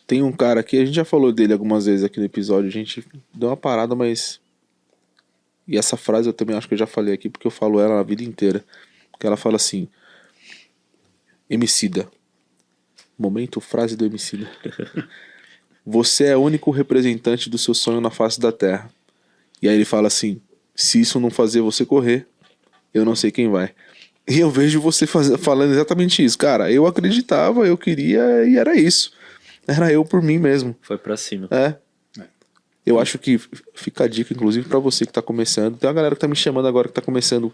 Tem um cara aqui, a gente já falou dele algumas vezes aqui no episódio, a gente deu uma parada, mas... E essa frase eu também acho que eu já falei aqui, porque eu falo ela a vida inteira. Que ela fala assim... Emicida. Momento frase do Emicida. Você é o único representante do seu sonho na face da Terra. E aí ele fala assim... Se isso não fazer você correr, eu não sei quem vai. E eu vejo você falando exatamente isso. Cara, eu acreditava, eu queria e era isso. Era eu por mim mesmo. Foi pra cima. Eu acho que fica a dica, inclusive, pra você que tá começando. Tem uma galera que tá me chamando agora que tá começando.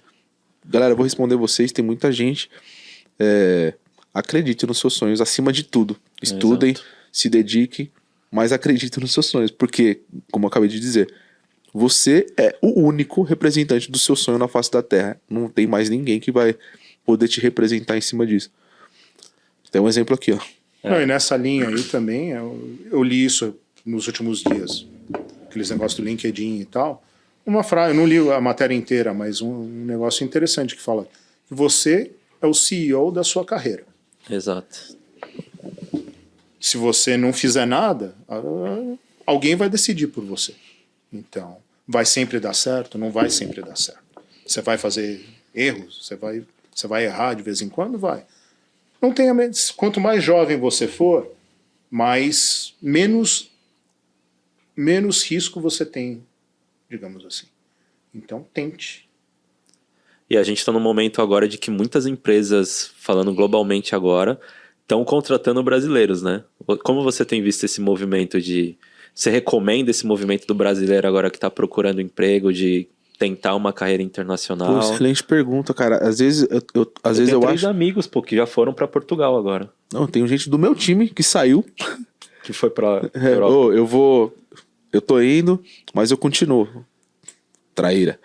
Galera, eu vou responder vocês. Tem muita gente. Acredite nos seus sonhos, acima de tudo. Estudem, Exato. se dediquem, mas acredite nos seus sonhos. Porque, como eu acabei de dizer, você é o único representante do seu sonho na face da Terra. Não tem mais ninguém que vai poder te representar em cima disso. Tem um exemplo aqui, ó. Não, e nessa linha aí também, eu li isso nos últimos dias. Aqueles negócios do LinkedIn e tal. Uma frase, eu não li a matéria inteira, mas um negócio interessante que fala que você é o CEO da sua carreira. Exato. Se você não fizer nada, alguém vai decidir por você. Então, vai sempre dar certo? Não vai sempre dar certo. Você vai fazer erros? Você vai errar de vez em quando? Vai. Não tenha medo. Quanto mais jovem você for, menos risco você tem, digamos assim. Então, tente. E a gente está num momento agora de que muitas empresas, falando globalmente agora, estão contratando brasileiros, né? Como você tem visto esse movimento de... Você recomenda esse movimento do brasileiro agora que está procurando emprego, de tentar uma carreira internacional? Pô, excelente pergunta, cara. Às vezes eu tenho três acho... amigos, pô, que já foram para Portugal agora. Não, tem gente do meu time que saiu. Que foi para Europa. Eu tô indo, mas eu continuo. Traíra.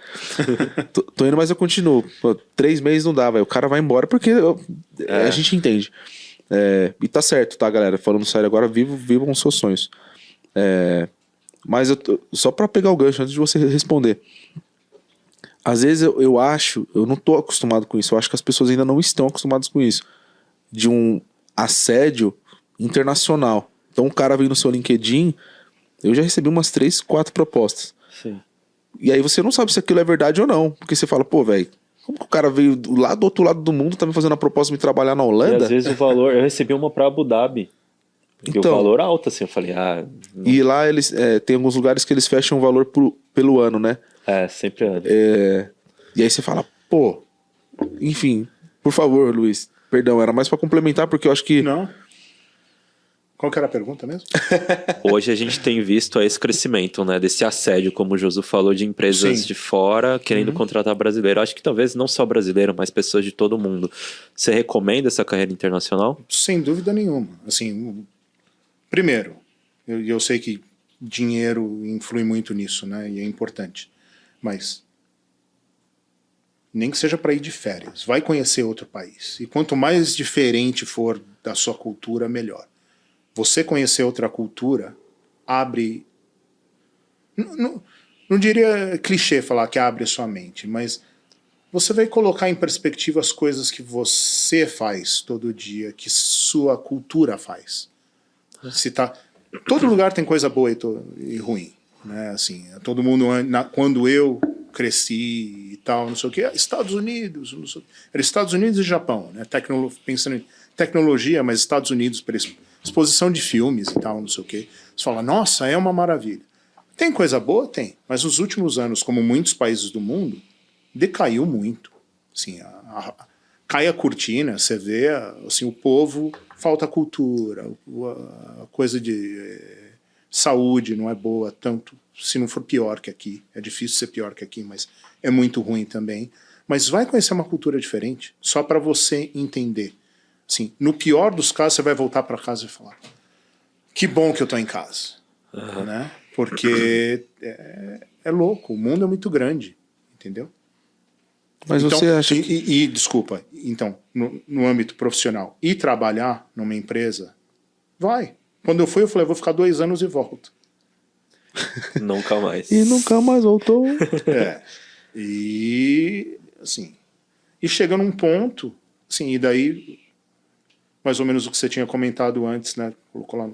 tô indo, mas eu continuo. Pô, 3 meses não dá, velho. O cara vai embora porque a gente entende. E tá certo, tá, galera? Falando sério agora, vivam os seus sonhos. Mas só pra pegar o gancho antes de você responder. Às vezes eu acho, eu não tô acostumado com isso. Eu acho que as pessoas ainda não estão acostumadas com isso. De um assédio internacional. Então o cara vem no seu LinkedIn. Eu já recebi umas 3, 4 propostas. Sim. E aí você não sabe se aquilo é verdade ou não. Porque você fala, pô, velho, como que o cara veio lá do outro lado do mundo, tá me fazendo a proposta de me trabalhar na E Holanda? às vezes o valor... Eu recebi uma para Abu Dhabi. E Então, o valor alto, assim. Eu falei, não... E lá eles tem alguns lugares que eles fecham o valor pelo ano, né? sempre anda. E aí você fala, pô, enfim, por favor, Luiz, perdão, era mais pra complementar, porque eu acho que... Não. Qual que era a pergunta mesmo? Hoje a gente tem visto esse crescimento, né, desse assédio, como o Josu falou, de empresas de fora querendo contratar brasileiro. Acho que talvez não só brasileiro, mas pessoas de todo mundo. Você recomenda essa carreira internacional? Sem dúvida nenhuma. Assim, primeiro, eu sei que dinheiro influi muito nisso, né? E é importante. Mas nem que seja para ir de férias, vai conhecer outro país. E quanto mais diferente for da sua cultura, melhor. Você conhecer outra cultura abre... Não diria clichê falar que abre a sua mente, mas você vai colocar em perspectiva as coisas que você faz todo dia, que sua cultura faz. Se tá... Todo lugar tem coisa boa e ruim, né? Assim, todo mundo... Quando eu cresci e tal, não sei o que, Estados Unidos, não sei, era Estados Unidos e Japão, né? Pensando em tecnologia, mas Estados Unidos, exposição de filmes e tal, não sei o que. Você fala, nossa, é uma maravilha. Tem coisa boa? Tem. Mas nos últimos anos, como muitos países do mundo, decaiu muito. Assim, cai a cortina, você vê assim, o povo, falta cultura, a coisa de saúde não é boa, tanto se não for pior que aqui. É difícil ser pior que aqui, mas é muito ruim também. Mas vai conhecer uma cultura diferente, só para você entender. Assim, no pior dos casos, você vai voltar para casa e falar, que bom que eu estou em casa. Né? Porque é louco, o mundo é muito grande, entendeu? Mas então, você acha que... desculpa, então, no âmbito profissional, ir trabalhar numa empresa, vai. Quando eu fui, eu falei, eu vou ficar 2 anos e volto. Nunca mais. E nunca mais voltou. E, assim, e chega num ponto, assim, e daí, mais ou menos o que você tinha comentado antes, né? Colocou lá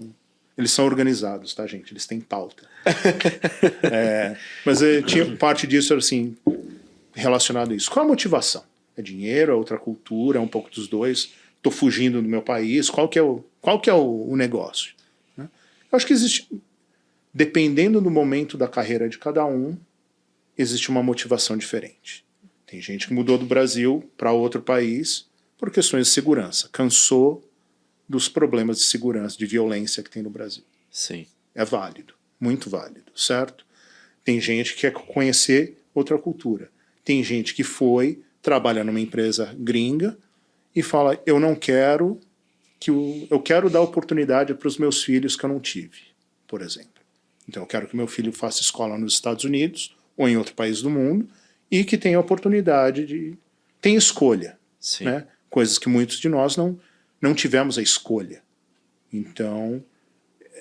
eles são organizados, tá, gente? Eles têm pauta. Mas tinha parte disso, assim, relacionado a isso. Qual a motivação? É dinheiro, é outra cultura, é um pouco dos dois? Estou fugindo do meu país? Qual que é o negócio? Né? Eu acho que existe, dependendo do momento da carreira de cada um, existe uma motivação diferente. Tem gente que mudou do Brasil para outro país por questões de segurança. Cansou dos problemas de segurança, de violência que tem no Brasil. Sim. É válido, muito válido, certo? Tem gente que quer conhecer outra cultura. Tem gente que foi, trabalha numa empresa gringa e fala, eu não quero eu quero dar oportunidade para os meus filhos que eu não tive, por exemplo. Então eu quero que meu filho faça escola nos Estados Unidos ou em outro país do mundo e que tenha oportunidade de... Tem escolha, Sim. né? Coisas que muitos de nós não tivemos a escolha. Então,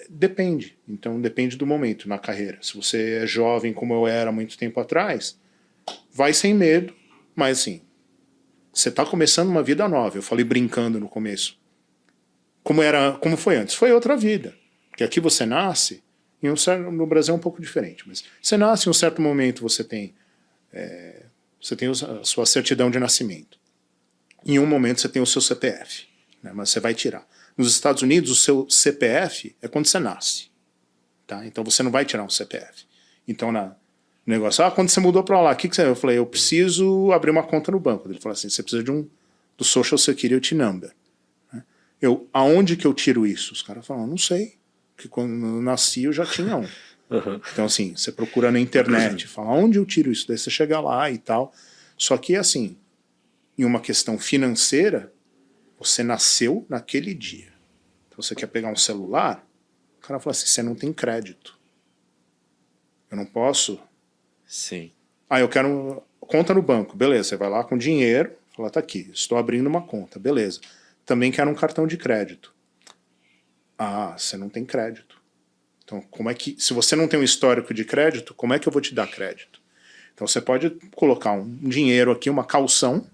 depende. Então, depende do momento na carreira. Se você é jovem, como eu era há muito tempo atrás, vai sem medo, mas assim, você está começando uma vida nova. Eu falei brincando no começo. Como foi antes? Foi outra vida. Porque aqui você nasce, no Brasil é um pouco diferente, mas você nasce em um certo momento, você tem a sua certidão de nascimento. Em um momento você tem o seu CPF, né, mas você vai tirar. Nos Estados Unidos, o seu CPF é quando você nasce. Tá? Então você não vai tirar um CPF. Então, no negócio, quando você mudou para lá, o que você... Eu falei, eu preciso abrir uma conta no banco. Ele falou assim, você precisa do Social Security Number. Aonde que eu tiro isso? Os caras falaram, não sei. Porque quando eu nasci eu já tinha um. Uhum. Então, assim, você procura na internet, fala, onde eu tiro isso? Daí você chega lá e tal. Só que, assim, em uma questão financeira, você nasceu naquele dia. Então, você quer pegar um celular, o cara fala assim, você não tem crédito. Eu não posso. Sim. Eu quero conta no banco. Beleza, você vai lá com dinheiro, fala, tá aqui, estou abrindo uma conta. Beleza. Também quero um cartão de crédito. Você não tem crédito. Então, se você não tem um histórico de crédito, como é que eu vou te dar crédito? Então, você pode colocar um dinheiro aqui, uma calção,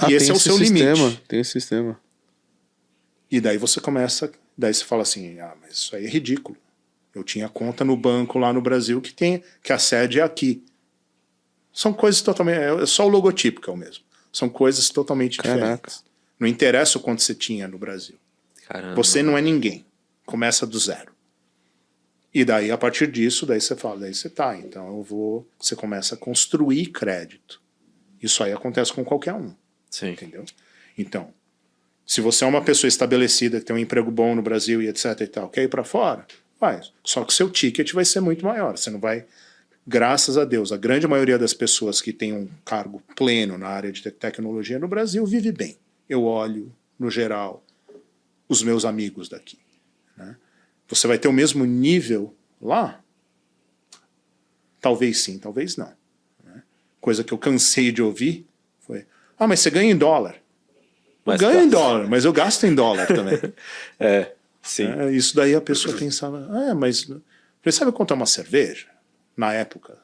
e esse é o seu limite. Tem esse sistema. E daí você fala assim, mas isso aí é ridículo. Eu tinha conta no banco lá no Brasil que a sede é aqui. São coisas totalmente... É só o logotipo que é o mesmo. São coisas totalmente diferentes. Não interessa o quanto você tinha no Brasil. Caramba. Você não é ninguém. Começa do zero. E daí, a partir disso, daí você fala, então você começa a construir crédito. Isso aí acontece com qualquer um. Sim. Entendeu? Então, se você é uma pessoa estabelecida, que tem um emprego bom no Brasil e etc e tal, quer ir para fora? Vai. Só que o seu ticket vai ser muito maior. Você não vai... Graças a Deus, a grande maioria das pessoas que tem um cargo pleno na área de tecnologia no Brasil vive bem. Eu olho, no geral, os meus amigos daqui. Né? Você vai ter o mesmo nível lá? Talvez sim, talvez não. Né? Coisa que eu cansei de ouvir foi, mas você ganha em dólar. Eu ganho em dólar, mas eu gasto em dólar também. Sim. Isso daí a pessoa pensava, mas... Você sabe quanto é uma cerveja? Na época,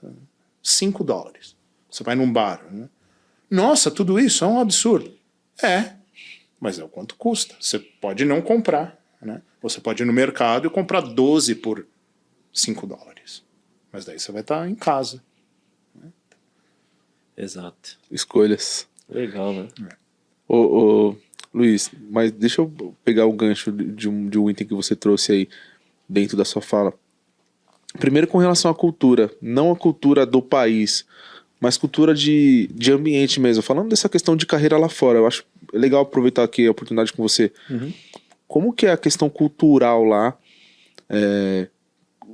$5. Você vai num bar. Né? Nossa, tudo isso é um absurdo. Mas é o quanto custa. Você pode não comprar. Né? Você pode ir no mercado e comprar 12 por $5. Mas daí você vai estar em casa. Né? Exato. Escolhas. Legal, né? Luiz, mas deixa eu pegar o gancho de um item que você trouxe aí dentro da sua fala. Primeiro com relação à cultura, não a cultura do país, mas cultura de ambiente mesmo. Falando dessa questão de carreira lá fora, eu acho legal aproveitar aqui a oportunidade com você. Uhum. Como que é a questão cultural lá,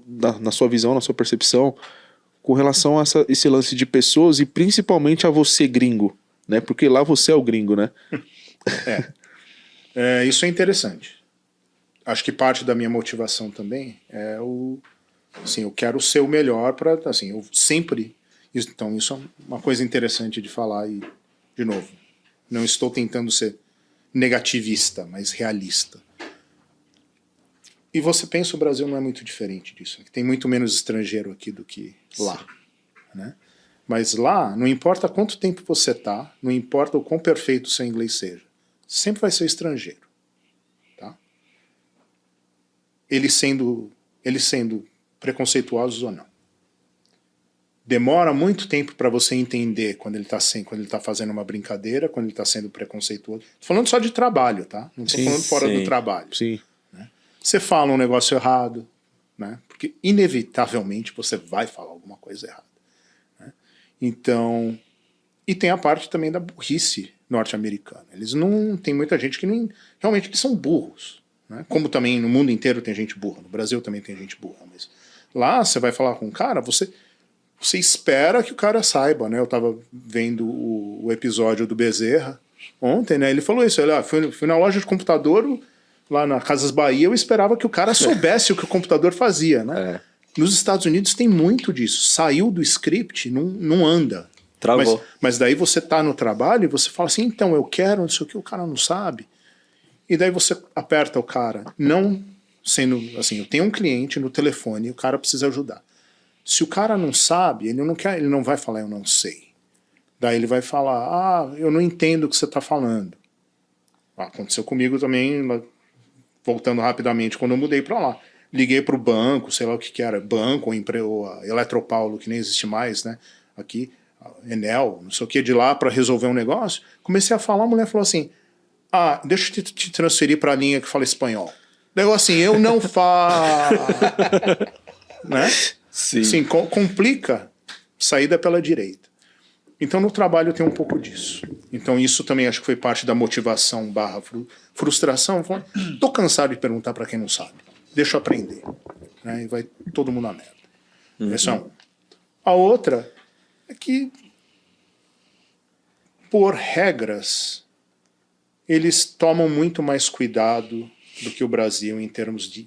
na sua visão, na sua percepção, com relação a esse lance de pessoas e principalmente a você gringo, né? Porque lá você é o gringo, né? Isso é interessante. Acho que parte da minha motivação também é assim, eu quero ser o melhor para, assim, eu sempre... Então, isso é uma coisa interessante de falar e, de novo, não estou tentando ser negativista, mas realista. E você pensa, o Brasil não é muito diferente disso. Tem muito menos estrangeiro aqui do que lá. Né? Mas lá, não importa quanto tempo você tá, não importa o quão perfeito o seu inglês seja, sempre vai ser estrangeiro. Tá? Eles sendo preconceituosos ou não. Demora muito tempo para você entender quando ele está fazendo uma brincadeira, quando ele está sendo preconceituoso. Tô falando só de trabalho, tá? Não estou falando fora do trabalho. Sim. Né? Você fala um negócio errado, né? Porque inevitavelmente você vai falar alguma coisa errada. Né? Então, E tem a parte também da burrice norte-americana. Eles não... Tem muita gente que não... Realmente eles são burros. Né? Como também no mundo inteiro tem gente burra. No Brasil também tem gente burra. Mas lá você vai falar com um cara, você espera que o cara saiba. Né? Eu estava vendo o episódio do Bezerra ontem, né? Ele falou isso. Ele, fui na loja de computador lá na Casas Bahia, eu esperava que o cara soubesse o que o computador fazia. Né? Nos Estados Unidos tem muito disso. Saiu do script, não anda. Travou. Mas daí você tá no trabalho e você fala assim, então, eu quero, não sei o que, o cara não sabe. E daí você aperta o cara. Não sendo assim, eu tenho um cliente no telefone e o cara precisa ajudar. Se o cara não sabe, ele não vai falar, eu não sei. Daí ele vai falar, eu não entendo o que você está falando. Aconteceu comigo também, voltando rapidamente, quando eu mudei para lá. Liguei para o banco, sei lá o que era, banco ou a Eletropaulo, que nem existe mais, né? Aqui. Enel, não sei o que, de lá para resolver um negócio. Comecei a falar, a mulher falou assim, deixa eu te transferir para a linha que fala espanhol. Negócio assim, eu não falo. Né? Sim. Assim, complica, saída pela direita. Então no trabalho tem um pouco disso. Então isso também acho que foi parte da motivação / frustração. Tô cansado de perguntar para quem não sabe. Deixa eu aprender. Né? E vai todo mundo na merda. Essa é uma. A outra é que, por regras, eles tomam muito mais cuidado do que o Brasil em termos de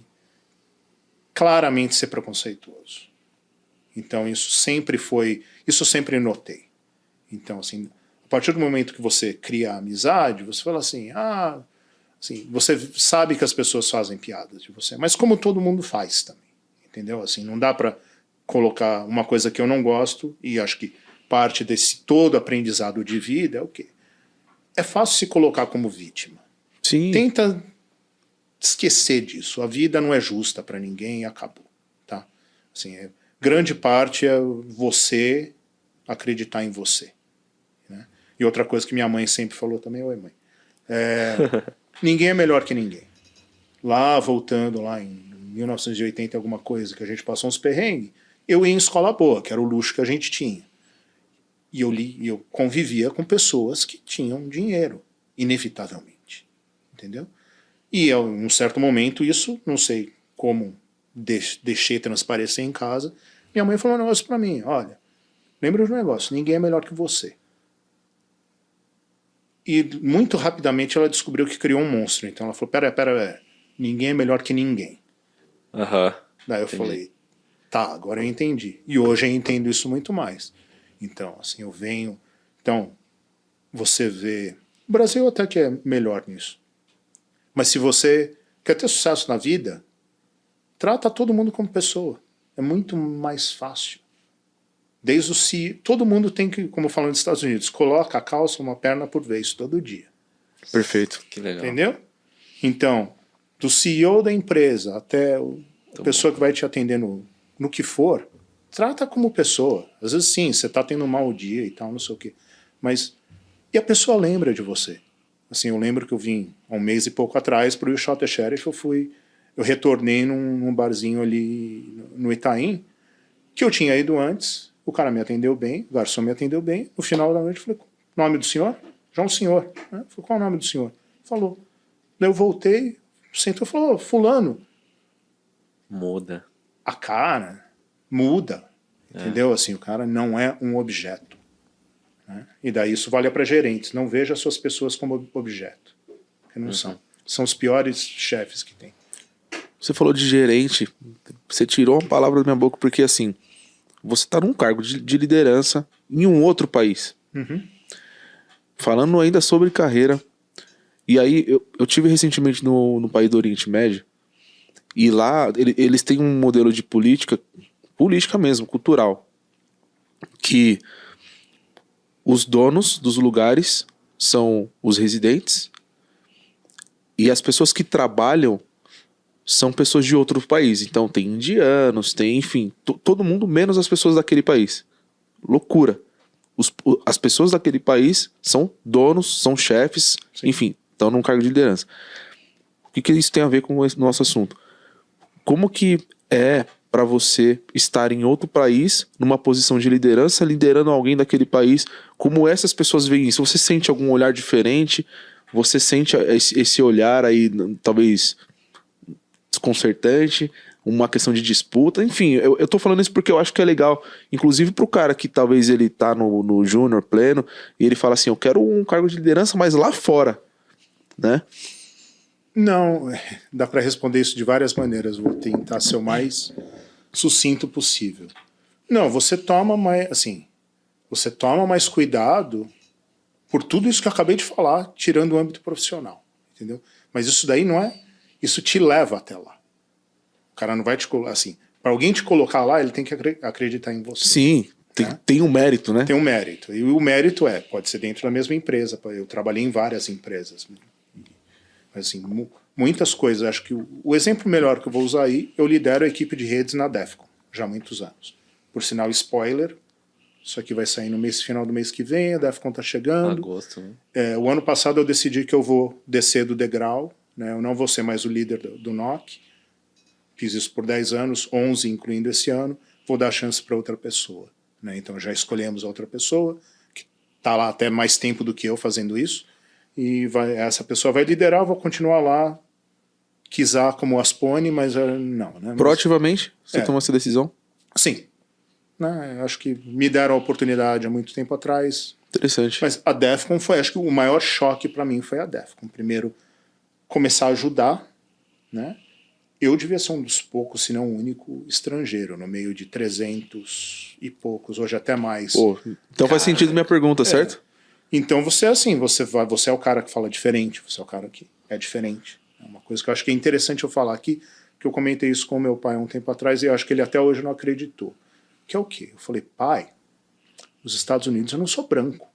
claramente ser preconceituoso. Então isso sempre notei. Então, assim, a partir do momento que você cria amizade, você fala assim, assim, você sabe que as pessoas fazem piadas de você, mas como todo mundo faz também, entendeu? Assim, não dá para colocar uma coisa que eu não gosto, e acho que parte desse todo aprendizado de vida é o quê? É fácil se colocar como vítima. Sim. Tenta esquecer disso. A vida não é justa para ninguém e acabou. Tá? Assim, grande parte é você acreditar em você. Né? E outra coisa que minha mãe sempre falou também, oi mãe, ninguém é melhor que ninguém. Lá, voltando lá em 1980 alguma coisa, que a gente passou uns perrengues, eu ia em escola boa, que era o luxo que a gente tinha. E eu convivia com pessoas que tinham dinheiro, inevitavelmente. Entendeu? E em um certo momento, isso, não sei como deixei transparecer em casa, minha mãe falou um negócio pra mim, olha, lembra de um negócio, ninguém é melhor que você. E muito rapidamente ela descobriu que criou um monstro. Então ela falou, pera, ninguém é melhor que ninguém. Daí eu falei, tá, agora eu entendi. E hoje eu entendo isso muito mais. Então, assim, eu venho... Então, você vê... O Brasil até que é melhor nisso. Mas se você quer ter sucesso na vida, trata todo mundo como pessoa. É muito mais fácil. Desde o CEO... Todo mundo tem que, como falando dos Estados Unidos, coloca a calça uma perna por vez, todo dia. Perfeito. Que legal. Entendeu? Então, do CEO da empresa até a pessoa que vai te atender no que for, trata como pessoa. Às vezes sim, você está tendo um mau dia e tal, não sei o quê. Mas, e a pessoa lembra de você. Assim, eu lembro que eu vim há um mês e pouco atrás para o Shot Sheriff, eu retornei num barzinho ali no Itaim, que eu tinha ido antes, o cara me atendeu bem, o garçom me atendeu bem, no final da noite eu falei, nome do senhor? Já um senhor. Né? Falei, qual é o nome do senhor? Falou. Daí eu voltei, sentou e falou, fulano. Muda. A cara muda, entendeu? Assim, o cara não é um objeto. Né? E daí isso vale para gerentes. Não veja as suas pessoas como objeto. Porque não são. São os piores chefes que tem. Você falou de gerente, você tirou uma palavra da minha boca, porque assim, você está num cargo de liderança em um outro país. Falando ainda sobre carreira, e aí eu tive recentemente no país do Oriente Médio, e lá eles têm um modelo de política mesmo, cultural, que os donos dos lugares são os residentes e as pessoas que trabalham são pessoas de outro país. Então tem indianos, tem, enfim, todo mundo menos as pessoas daquele país. Loucura. As pessoas daquele país são donos, são chefes, enfim, estão num cargo de liderança. O que isso tem a ver com o nosso assunto? Como que é para você estar em outro país, numa posição de liderança, liderando alguém daquele país? Como essas pessoas veem isso? Você sente algum olhar diferente? Você sente esse olhar aí, talvez desconcertante? Uma questão de disputa? Enfim, eu tô falando isso porque eu acho que é legal, inclusive pro cara que talvez ele tá no júnior pleno, e ele fala assim, eu quero um cargo de liderança, mas lá fora, né? Não, dá para responder isso de várias maneiras. Vou tentar ser o mais sucinto possível. Não, você toma mais cuidado por tudo isso que eu acabei de falar, tirando o âmbito profissional, entendeu? Mas isso daí não é, isso te leva até lá. O cara não vai te colocar assim, para alguém te colocar lá, ele tem que acreditar em você. Sim, tem um mérito, né? Tem um mérito. E o mérito pode ser dentro da mesma empresa. Eu trabalhei em várias empresas. Assim, muitas coisas. Acho que o exemplo melhor que eu vou usar aí, eu lidero a equipe de redes na Defcon, já há muitos anos. Por sinal, spoiler, isso aqui vai sair no final do mês que vem, a Defcon está chegando. Agosto, né? O ano passado eu decidi que eu vou descer do degrau, né? Eu não vou ser mais o líder do NOC. Fiz isso por 10 anos, 11 incluindo esse ano. Vou dar chance para outra pessoa, né? Então já escolhemos a outra pessoa, que está lá até mais tempo do que eu fazendo isso. E essa pessoa vai liderar, eu vou continuar lá, quiser como Aspone, mas não. Né? Proativamente, você tomou essa decisão? Sim. Né? Eu acho que me deram a oportunidade há muito tempo atrás. Interessante. Mas a Defcon acho que o maior choque para mim foi a Defcon. Primeiro, começar a ajudar, né? Eu devia ser um dos poucos, se não o único, estrangeiro, no meio de 300 e poucos, hoje até mais. Então faz sentido minha pergunta, certo? Então você é assim, você é o cara que fala diferente, você é o cara que é diferente. É uma coisa que eu acho que é interessante eu falar aqui, que eu comentei isso com o meu pai há um tempo atrás e eu acho que ele até hoje não acreditou. Que é o quê? Eu falei, pai, nos Estados Unidos eu não sou branco.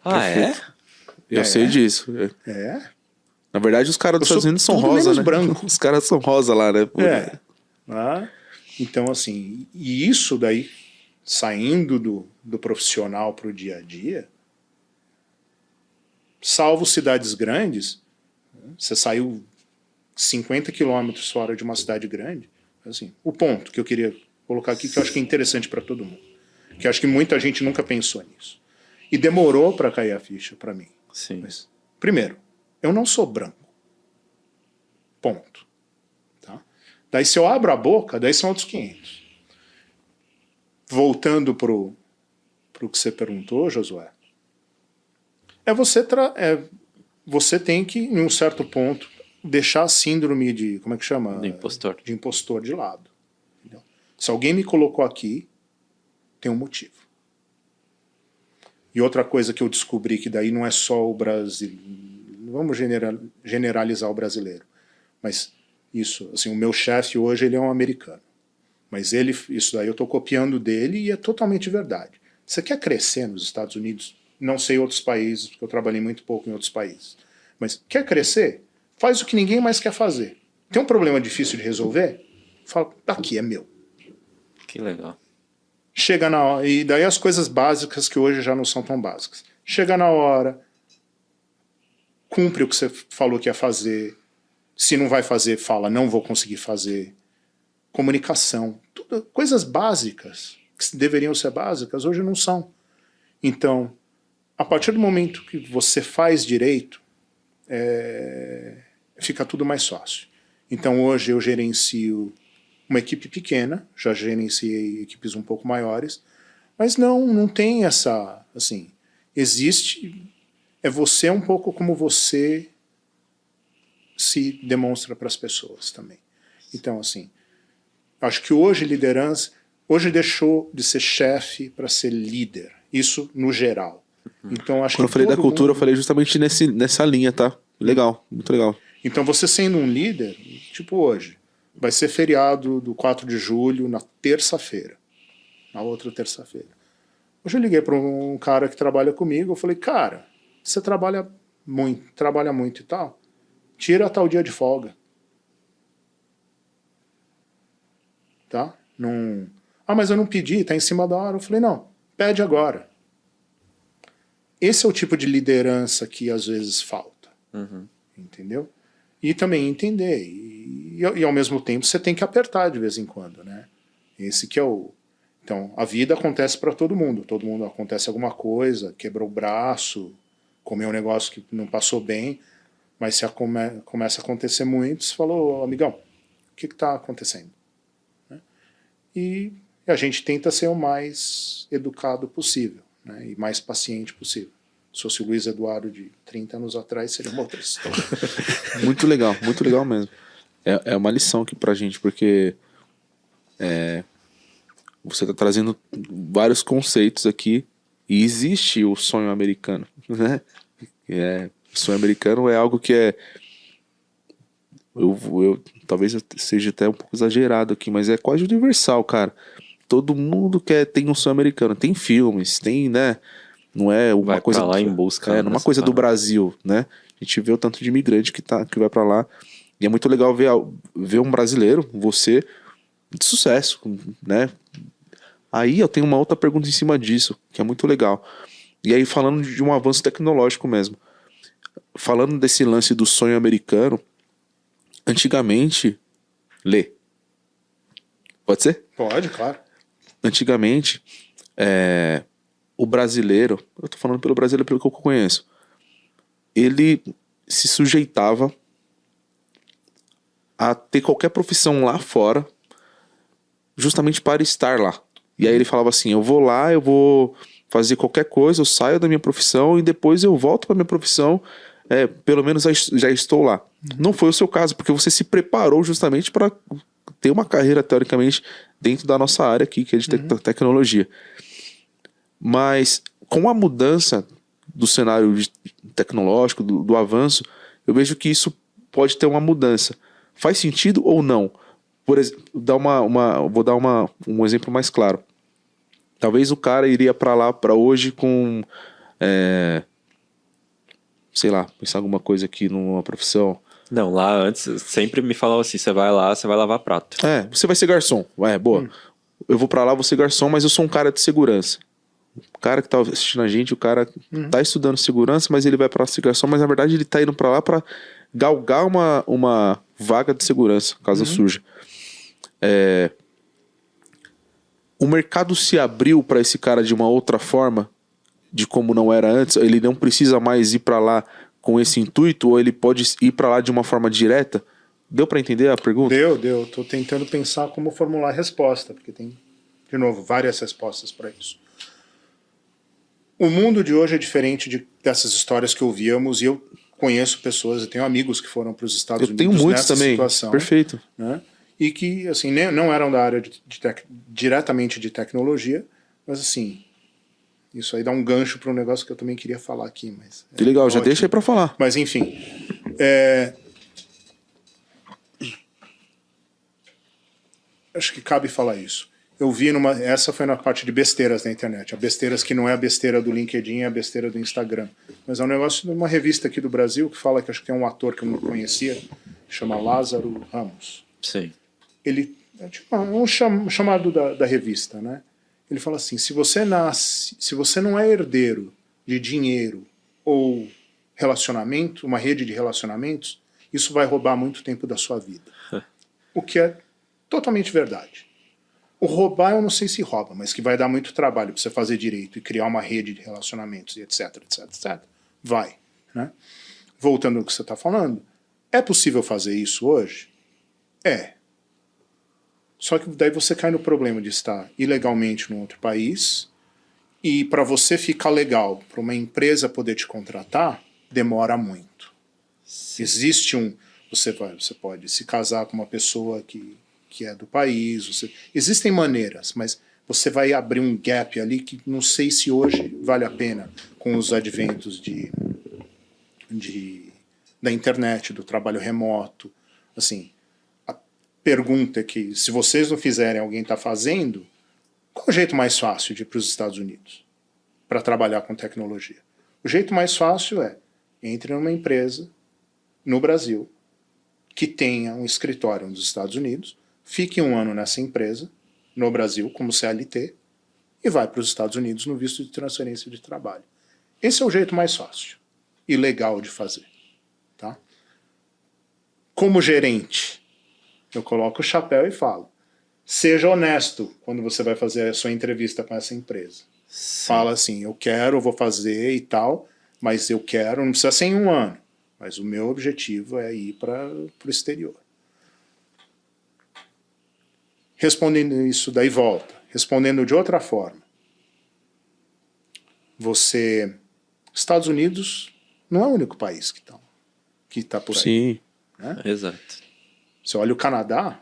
Perfeito. Eu sei disso. Na verdade, os caras dos Estados Unidos são rosa, né? Branco. Os caras são rosa lá, né? Então, assim, e isso daí, saindo do profissional para o dia a dia, salvo cidades grandes, você saiu 50 quilômetros fora de uma cidade grande, assim, o ponto que eu queria colocar aqui, que eu acho que é interessante para todo mundo, que eu acho que muita gente nunca pensou nisso. E demorou para cair a ficha para mim. Sim. Mas, primeiro, eu não sou branco. Ponto. Tá? Daí se eu abro a boca, daí são outros 500. Voltando pro que você perguntou, Josué, você tem que, em um certo ponto, deixar a síndrome de, como é que chama? De impostor. De impostor de lado. Entendeu? Se alguém me colocou aqui, tem um motivo. E outra coisa que eu descobri, que daí não é só o Brasil, vamos generalizar o brasileiro, mas isso, assim, o meu chefe hoje ele é um americano, mas isso daí eu estou copiando dele e é totalmente verdade. Você quer crescer nos Estados Unidos? Não sei outros países, porque eu trabalhei muito pouco em outros países, mas quer crescer? Faz o que ninguém mais quer fazer. Tem um problema difícil de resolver? Fala, daqui é meu. Que legal. Chega na hora, e daí as coisas básicas que hoje já não são tão básicas. Chega na hora, cumpre o que você falou que ia fazer. Se não vai fazer, fala, não vou conseguir fazer. Comunicação, tudo, coisas básicas, que deveriam ser básicas, hoje não são. Então, a partir do momento que você faz direito, fica tudo mais fácil. Então, hoje eu gerencio uma equipe pequena, já gerenciei equipes um pouco maiores, mas não tem essa, assim, existe, você um pouco como você se demonstra para as pessoas também. Então, assim, acho que hoje hoje deixou de ser chefe para ser líder, isso no geral. Então, acho Quando eu falei da cultura, eu falei justamente nessa linha, tá? Legal, muito legal. Então, você sendo um líder, tipo hoje, vai ser feriado do 4 de julho na terça-feira. Na outra terça-feira. Hoje eu liguei para um cara que trabalha comigo, eu falei, cara, você trabalha muito e tal, tira tal dia de folga. Tá? Mas eu não pedi, tá em cima da hora. Eu falei, não, pede agora. Esse é o tipo de liderança que às vezes falta. Uhum. Entendeu? E também entender. e ao mesmo tempo você tem que apertar de vez em quando, né? Esse que é o... Então, a vida acontece para todo mundo acontece alguma coisa, quebrou o braço, comeu um negócio que não passou bem, mas se começa a acontecer muito, você falou, amigão, o que está acontecendo? Né? E a gente tenta ser o mais educado possível, né? E mais paciente possível. Se fosse o Luiz Eduardo de 30 anos atrás, seria uma outra história. Muito legal mesmo. É uma lição aqui pra gente, porque você tá trazendo vários conceitos aqui e existe o sonho americano, né? O sonho americano é algo que talvez eu seja até um pouco exagerado aqui, mas é quase universal, cara. Todo mundo tem um sonho americano. Tem filmes, tem, né? Não é uma vai coisa pra lá em busca. não é uma coisa do Brasil, né? A gente vê o tanto de imigrante que vai pra lá. E é muito legal ver um brasileiro, você, de sucesso, né? Aí eu tenho uma outra pergunta em cima disso, que é muito legal. E aí, falando de um avanço tecnológico mesmo. Falando desse lance do sonho americano, antigamente... Lê. Pode ser? Pode, claro. Antigamente, o brasileiro, eu tô falando pelo brasileiro pelo que eu conheço, ele se sujeitava a ter qualquer profissão lá fora, justamente para estar lá. E aí ele falava assim, eu vou lá, eu vou fazer qualquer coisa, eu saio da minha profissão e depois eu volto para minha profissão, pelo menos já estou lá. Não foi o seu caso, porque você se preparou justamente para ter uma carreira, teoricamente, dentro da nossa área aqui, que é de tecnologia. Mas com a mudança do cenário tecnológico, do avanço, eu vejo que isso pode ter uma mudança. Faz sentido ou não? Por exemplo, vou dar um exemplo mais claro. Talvez o cara iria para lá para hoje com... sei lá, pensar alguma coisa aqui numa profissão. Não, lá antes sempre me falavam assim, você vai lá, você vai lavar prato. Você vai ser garçom. Boa. Eu vou pra lá, vou ser garçom, mas eu sou um cara de segurança. O cara que tá assistindo a gente, o cara tá estudando segurança, mas ele vai pra ser garçom, mas na verdade ele tá indo pra lá pra galgar uma vaga de segurança, caso surja. O mercado se abriu pra esse cara de uma outra forma, de como não era antes. Ele não precisa mais ir pra lá com esse intuito, ou ele pode ir pra lá de uma forma direta? Deu pra entender a pergunta? Deu. Tô tentando pensar como formular a resposta, porque tem, de novo, várias respostas para isso. O mundo de hoje é diferente dessas histórias que ouvíamos, e eu conheço pessoas, eu tenho amigos que foram para os Estados Unidos tenho muitos nessa também. situação. Perfeito. Né? E que, assim, não eram da área diretamente de tecnologia, mas, assim, isso aí dá um gancho para um negócio que eu também queria falar aqui. Mas que legal, já deixa aí para falar. Mas, enfim... acho que cabe falar isso. Eu vi essa foi na parte de besteiras da internet. A besteiras que não é a besteira do LinkedIn, é a besteira do Instagram. Mas é um negócio de uma revista aqui do Brasil que fala que acho que tem um ator que eu não conhecia, que chama Lázaro Ramos. Sim. Ele é tipo um chamado da revista, né? Ele fala assim: se você não é herdeiro de dinheiro ou relacionamento, uma rede de relacionamentos, isso vai roubar muito tempo da sua vida. O que é totalmente verdade. O roubar, eu não sei se rouba, mas que vai dar muito trabalho para você fazer direito e criar uma rede de relacionamentos e etc. Vai. Né? Voltando ao que você está falando, é possível fazer isso hoje? É. Só que daí você cai no problema de estar ilegalmente num outro país e para você ficar legal, para uma empresa poder te contratar, demora muito. Sim. Existe você pode se casar com uma pessoa que é do país. Existem maneiras, mas você vai abrir um gap ali que não sei se hoje vale a pena com os adventos da internet, do trabalho remoto. Assim, a pergunta é que, se vocês não fizerem, alguém está fazendo, qual é o jeito mais fácil de ir para os Estados Unidos para trabalhar com tecnologia? O jeito mais fácil é: entre numa empresa no Brasil que tenha um escritório nos Estados Unidos, fique 1 ano nessa empresa, no Brasil, como CLT, e vai para os Estados Unidos no visto de transferência de trabalho. Esse é o jeito mais fácil e legal de fazer. Tá? Como gerente, Eu coloco o chapéu e falo. Seja honesto quando você vai fazer a sua entrevista com essa empresa. Sim. Fala assim, eu quero, eu vou fazer e tal, mas eu quero, não precisa ser em 1 ano, mas o meu objetivo é ir para o exterior. Respondendo isso, daí volta. Respondendo de outra forma. Estados Unidos não é o único país que tá por aí. Sim, né? Exato. Você olha o Canadá,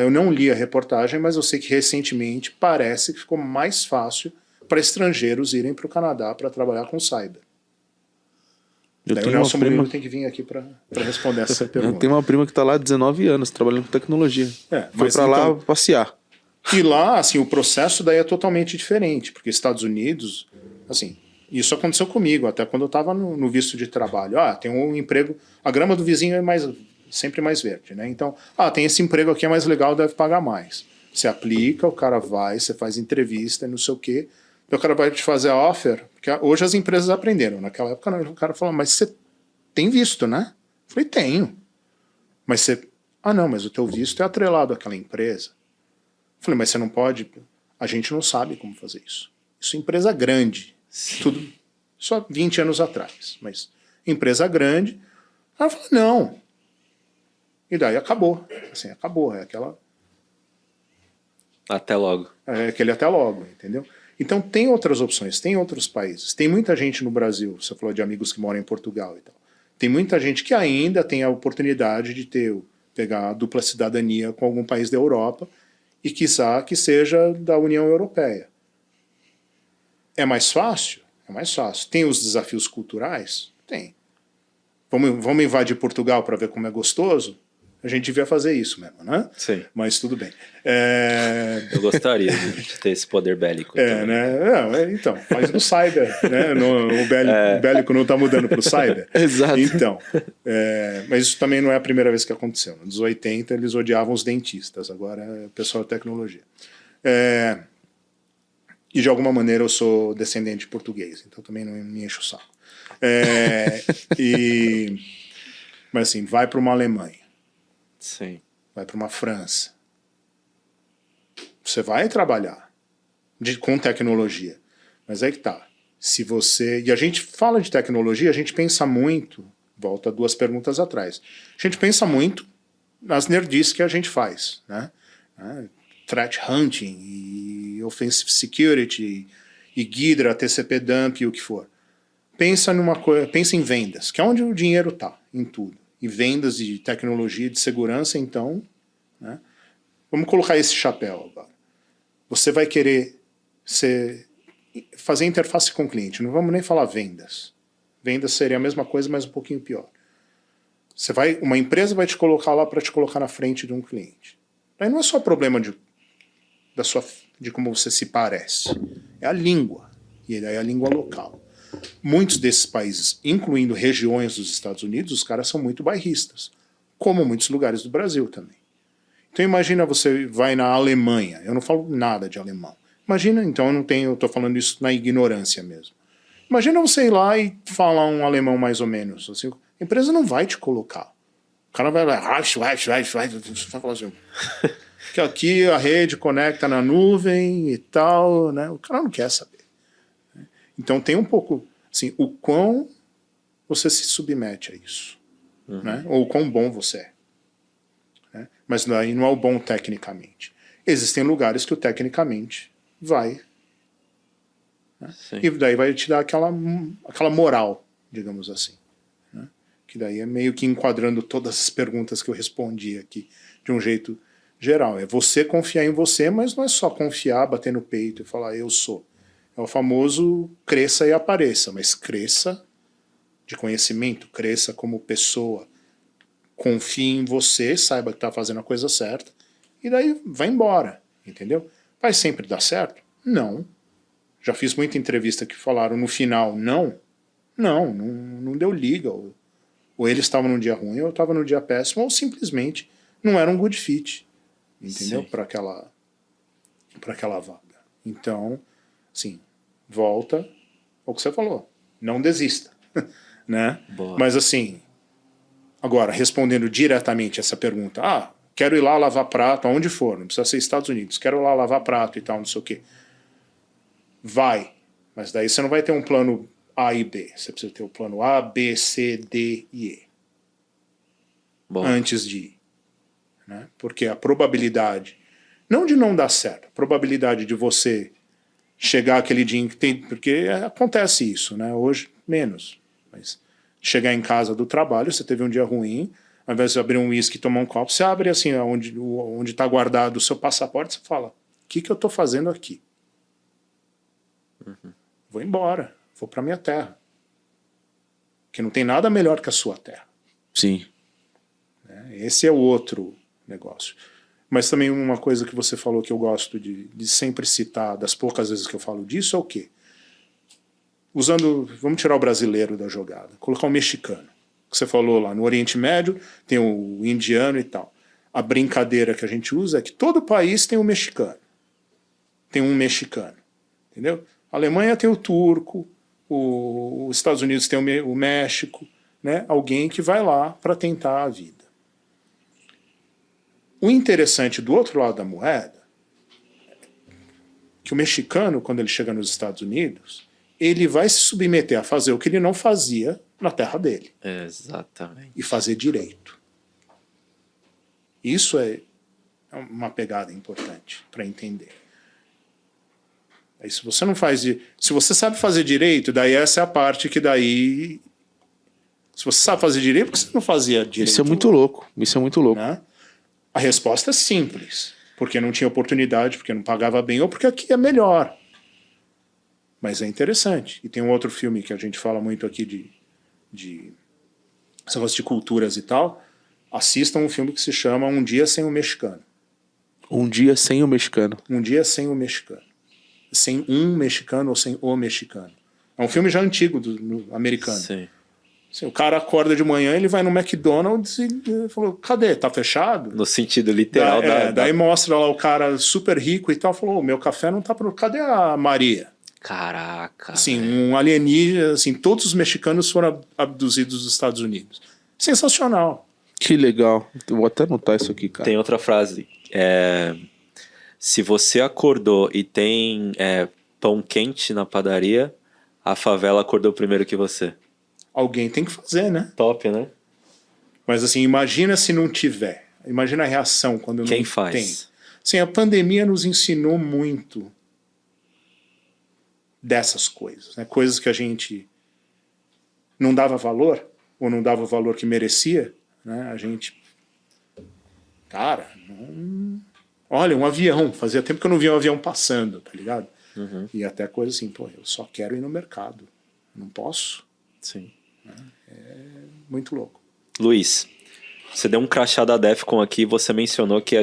eu não li a reportagem, mas eu sei que recentemente parece que ficou mais fácil para estrangeiros irem para o Canadá para trabalhar com cyber. Eu Daí tenho o Nelson uma prima... Murilo tem que vir aqui para responder essa pergunta. Eu tenho uma prima que está lá há 19 anos, trabalhando com tecnologia. Foi para lá passear. E lá, assim, o processo daí é totalmente diferente, porque Estados Unidos, assim, isso aconteceu comigo, até quando eu estava no visto de trabalho. Tem um emprego, a grama do vizinho é sempre mais verde, né? Então, tem esse emprego aqui, é mais legal, deve pagar mais. Você aplica, o cara vai, você faz entrevista, não sei o quê, o cara vai te fazer a offer, porque hoje as empresas aprenderam, naquela época não, o cara falou, mas você tem visto, né? Eu falei, tenho. Mas você, não, mas o teu visto é atrelado àquela empresa. Eu falei, mas você não pode, a gente não sabe como fazer isso. Isso é empresa grande, tudo, só 20 anos atrás, mas empresa grande. Ela falou, não. E daí acabou. Assim, acabou. É aquela. Até logo. É aquele até logo, entendeu? Então tem outras opções, tem outros países. Tem muita gente no Brasil, você falou de amigos que moram em Portugal e tal. Tem muita gente que ainda tem a oportunidade de pegar a dupla cidadania com algum país da Europa e quiçá que seja da União Europeia. É mais fácil? É mais fácil. Tem os desafios culturais? Tem. Vamos invadir Portugal para ver como é gostoso? A gente devia fazer isso mesmo, né? Sim. Mas tudo bem. Eu gostaria de ter esse poder bélico. Né? Então, faz no cyber, né? O bélico não está mudando para o cyber. Exato. Então, mas isso também não é a primeira vez que aconteceu. Nos 80 eles odiavam os dentistas, agora é o pessoal da tecnologia. E de alguma maneira eu sou descendente de português, então também não me encho o saco. Mas assim, vai para uma Alemanha. Sim. Vai para uma França. Você vai trabalhar com tecnologia. Mas aí que tá. E a gente fala de tecnologia, a gente pensa muito, volta 2 perguntas atrás, a gente pensa muito nas nerdices que a gente faz, né? Threat hunting, e offensive security, e Ghidra, TCP dump e o que for. Pensa em vendas, que é onde o dinheiro tá, em tudo. E vendas de tecnologia, de segurança, então, né? Vamos colocar esse chapéu agora. Você vai querer fazer interface com o cliente, não vamos nem falar vendas. Vendas seria a mesma coisa, mas um pouquinho pior. Uma empresa vai te colocar lá para te colocar na frente de um cliente. Aí não é só problema de como você se parece, é a língua, e daí é a língua local. Muitos desses países, incluindo regiões dos Estados Unidos, os caras são muito bairristas, como muitos lugares do Brasil também. Então imagina você vai na Alemanha, eu não falo nada de alemão. Imagina, então eu estou falando isso na ignorância mesmo. Imagina você ir lá e falar um alemão mais ou menos. Assim, a empresa não vai te colocar. O cara vai lá, vai falar assim, que aqui a rede conecta na nuvem e tal, né? O cara não quer saber. Então tem um pouco, assim, o quão você se submete a isso, né? Ou o quão bom você é. Né? Mas daí não é o bom tecnicamente. Existem lugares que o tecnicamente vai, né? E daí vai te dar aquela moral, digamos assim. Né? Que daí é meio que enquadrando todas as perguntas que eu respondi aqui de um jeito geral. É você confiar em você, mas não é só confiar, bater no peito e falar eu sou. É o famoso cresça e apareça, mas cresça de conhecimento, cresça como pessoa, confie em você, saiba que está fazendo a coisa certa, e daí vai embora, entendeu? Vai sempre dar certo? Não. Já fiz muita entrevista que falaram no final não deu liga, ou eles estavam num dia ruim, ou eu estava num dia péssimo, ou simplesmente não era um good fit, entendeu? Para aquela vaga. Então, assim, volta ao que você falou. Não desista. Né? Mas assim, agora, respondendo diretamente essa pergunta, quero ir lá lavar prato, aonde for, não precisa ser Estados Unidos, quero ir lá lavar prato e tal, não sei o quê. Vai, mas daí você não vai ter um plano A e B, você precisa ter o plano A, B, C, D e E. Bom. Antes de ir. Né? Porque a probabilidade, não de não dar certo, a probabilidade de você chegar aquele dia em que tem, porque acontece isso, né? Hoje menos, mas chegar em casa do trabalho, você teve um dia ruim, ao invés de abrir um uísque e tomar um copo, você abre assim, onde está guardado o seu passaporte, você fala, o que eu estou fazendo aqui? Vou embora, vou para minha terra. Que não tem nada melhor que a sua terra. Sim. Esse é o outro negócio. Mas também uma coisa que você falou que eu gosto de sempre citar, das poucas vezes que eu falo disso, é o quê? Vamos tirar o brasileiro da jogada, colocar o mexicano. Você falou lá, no Oriente Médio tem o indiano e tal. A brincadeira que a gente usa é que todo país tem um mexicano. Tem um mexicano. Entendeu? A Alemanha tem o turco, os Estados Unidos tem o México, né? Alguém que vai lá para tentar a vida. O interessante do outro lado da moeda é que o mexicano, quando ele chega nos Estados Unidos, ele vai se submeter a fazer o que ele não fazia na terra dele. Exatamente. E fazer direito. Isso é uma pegada importante para entender. Aí, se você não faz... Se você sabe fazer direito, daí essa é a parte que daí... Se você sabe fazer direito, por que você não fazia direito? Isso é muito louco. Isso é muito louco. Né? A resposta é simples. Porque não tinha oportunidade, porque não pagava bem, ou porque aqui é melhor. Mas é interessante. E tem um outro filme que a gente fala muito aqui de esse negócio de culturas e tal. Assistam um filme que se chama Um Dia Sem o Mexicano. Um Dia Sem o Mexicano. Um Dia Sem o Mexicano. Sem um mexicano ou sem o mexicano. É um filme já antigo, americano. Sim. Assim, o cara acorda de manhã, ele vai no McDonald's e falou, cadê? Tá fechado? No sentido literal daí mostra lá o cara super rico e tal, falou, meu café não tá pronto. Cadê a Maria? Caraca. Assim, um alienígena, assim, todos os mexicanos foram abduzidos dos Estados Unidos. Sensacional. Que legal. Eu vou até anotar isso aqui, cara. Tem outra frase. Se você acordou e tem pão quente na padaria, a favela acordou primeiro que você. Alguém tem que fazer, né? Top, né? Mas assim, imagina se não tiver. Imagina a reação quando não tem. Quem faz? Assim, a pandemia nos ensinou muito dessas coisas, né? Coisas que a gente não dava valor, ou não dava o valor que merecia, né? A gente... Cara, não... Olha, um avião. Fazia tempo que eu não via um avião passando, tá ligado? Uhum. E até coisa assim, pô, eu só quero ir no mercado. Não posso? Sim. É muito louco. Luiz, você deu um crachá da Defcon aqui, você mencionou que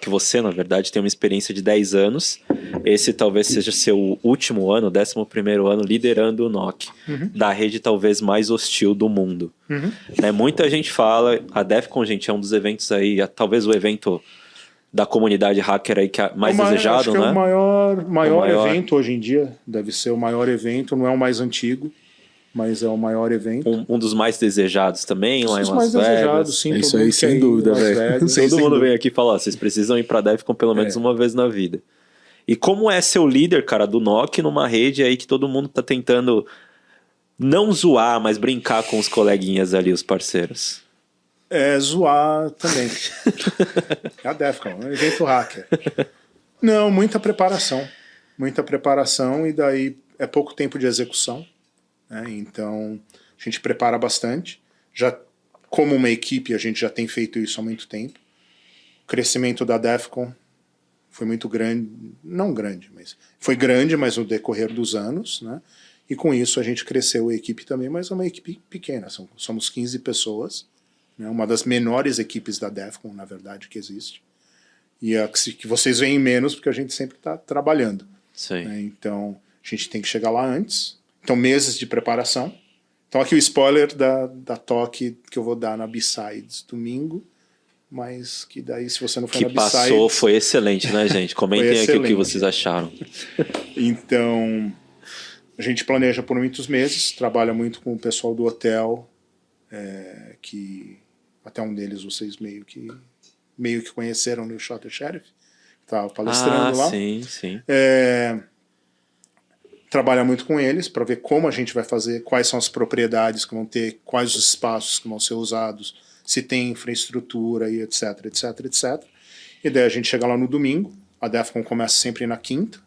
que você, na verdade, tem uma experiência de 10 anos. Esse talvez seja seu último ano, 11º ano, liderando o NOC, da rede talvez mais hostil do mundo. Muita gente fala, a Defcon, gente, é um dos eventos aí, talvez o evento da comunidade hacker aí que é mais desejado, acho que né? É o maior evento hoje em dia, deve ser o maior evento, não é o mais antigo, mas é o maior evento. Um dos mais desejados também, lá em Las Vegas. Sim, é isso aí, sem dúvida, velho. Todo mundo vem aqui falar, vocês precisam ir pra Defcon pelo menos uma vez na vida. E como é ser o líder, cara, do NOC numa rede aí que todo mundo tá tentando não zoar, mas brincar com os coleguinhas ali, os parceiros? Zoar também. É a Defcon, é um evento hacker. Não, muita preparação. Muita preparação e daí é pouco tempo de execução. Né? Então, a gente prepara bastante. Já, como uma equipe, a gente já tem feito isso há muito tempo. O crescimento da Defcon foi muito grande. Não grande, mas foi grande, mas no decorrer dos anos. Né? E com isso a gente cresceu a equipe também, mas é uma equipe pequena. Somos 15 pessoas. Né? Uma das menores equipes da Defcon, na verdade, que existe. E que vocês veem menos, porque a gente sempre está trabalhando. Sim. Né? Então, a gente tem que chegar lá antes. Então, meses de preparação. Então, aqui o spoiler da talk que eu vou dar na B-Sides domingo. Mas que daí, se você não for na B-Sides... Que passou, foi excelente, né, gente? Comentem aqui o que vocês acharam. Então, a gente planeja por muitos meses. Trabalha muito com o pessoal do hotel. Que até um deles vocês meio que meio que conheceram no Shot the Sheriff, estava palestrando lá. Sim. Trabalha muito com eles para ver como a gente vai fazer, quais são as propriedades que vão ter, quais os espaços que vão ser usados, se tem infraestrutura e etc. E daí a gente chega lá no domingo, a DEFCON começa sempre na quinta,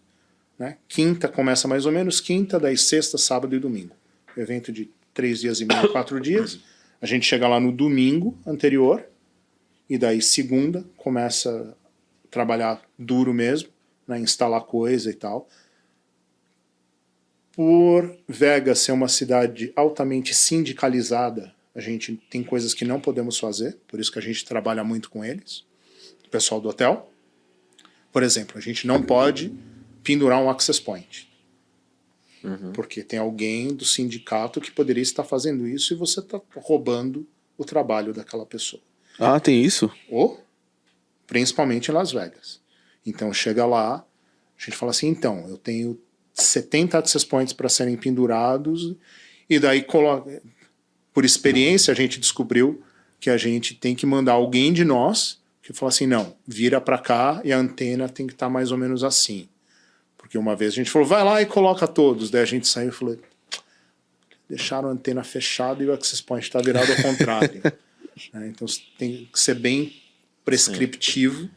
né? Quinta começa mais ou menos, quinta, daí sexta, sábado e domingo. Evento de 3 dias e meio, 4 dias. A gente chega lá no domingo anterior, e daí segunda começa a trabalhar duro mesmo, né? Instalar coisa e tal. Por Vegas ser uma cidade altamente sindicalizada, a gente tem coisas que não podemos fazer, por isso que a gente trabalha muito com eles, o pessoal do hotel. Por exemplo, a gente não pode pendurar um access point, porque tem alguém do sindicato que poderia estar fazendo isso e você está roubando o trabalho daquela pessoa. Ah, tem isso? Ou, principalmente em Las Vegas. Então chega lá, a gente fala assim, então, eu tenho 70 access points para serem pendurados, e daí, por experiência, a gente descobriu que a gente tem que mandar alguém de nós que fala assim, não, vira para cá e a antena tem que estar mais ou menos assim. Porque uma vez a gente falou, vai lá e coloca todos. Daí a gente saiu e falou, deixaram a antena fechada e o access point está virado ao contrário. Então tem que ser bem prescriptivo,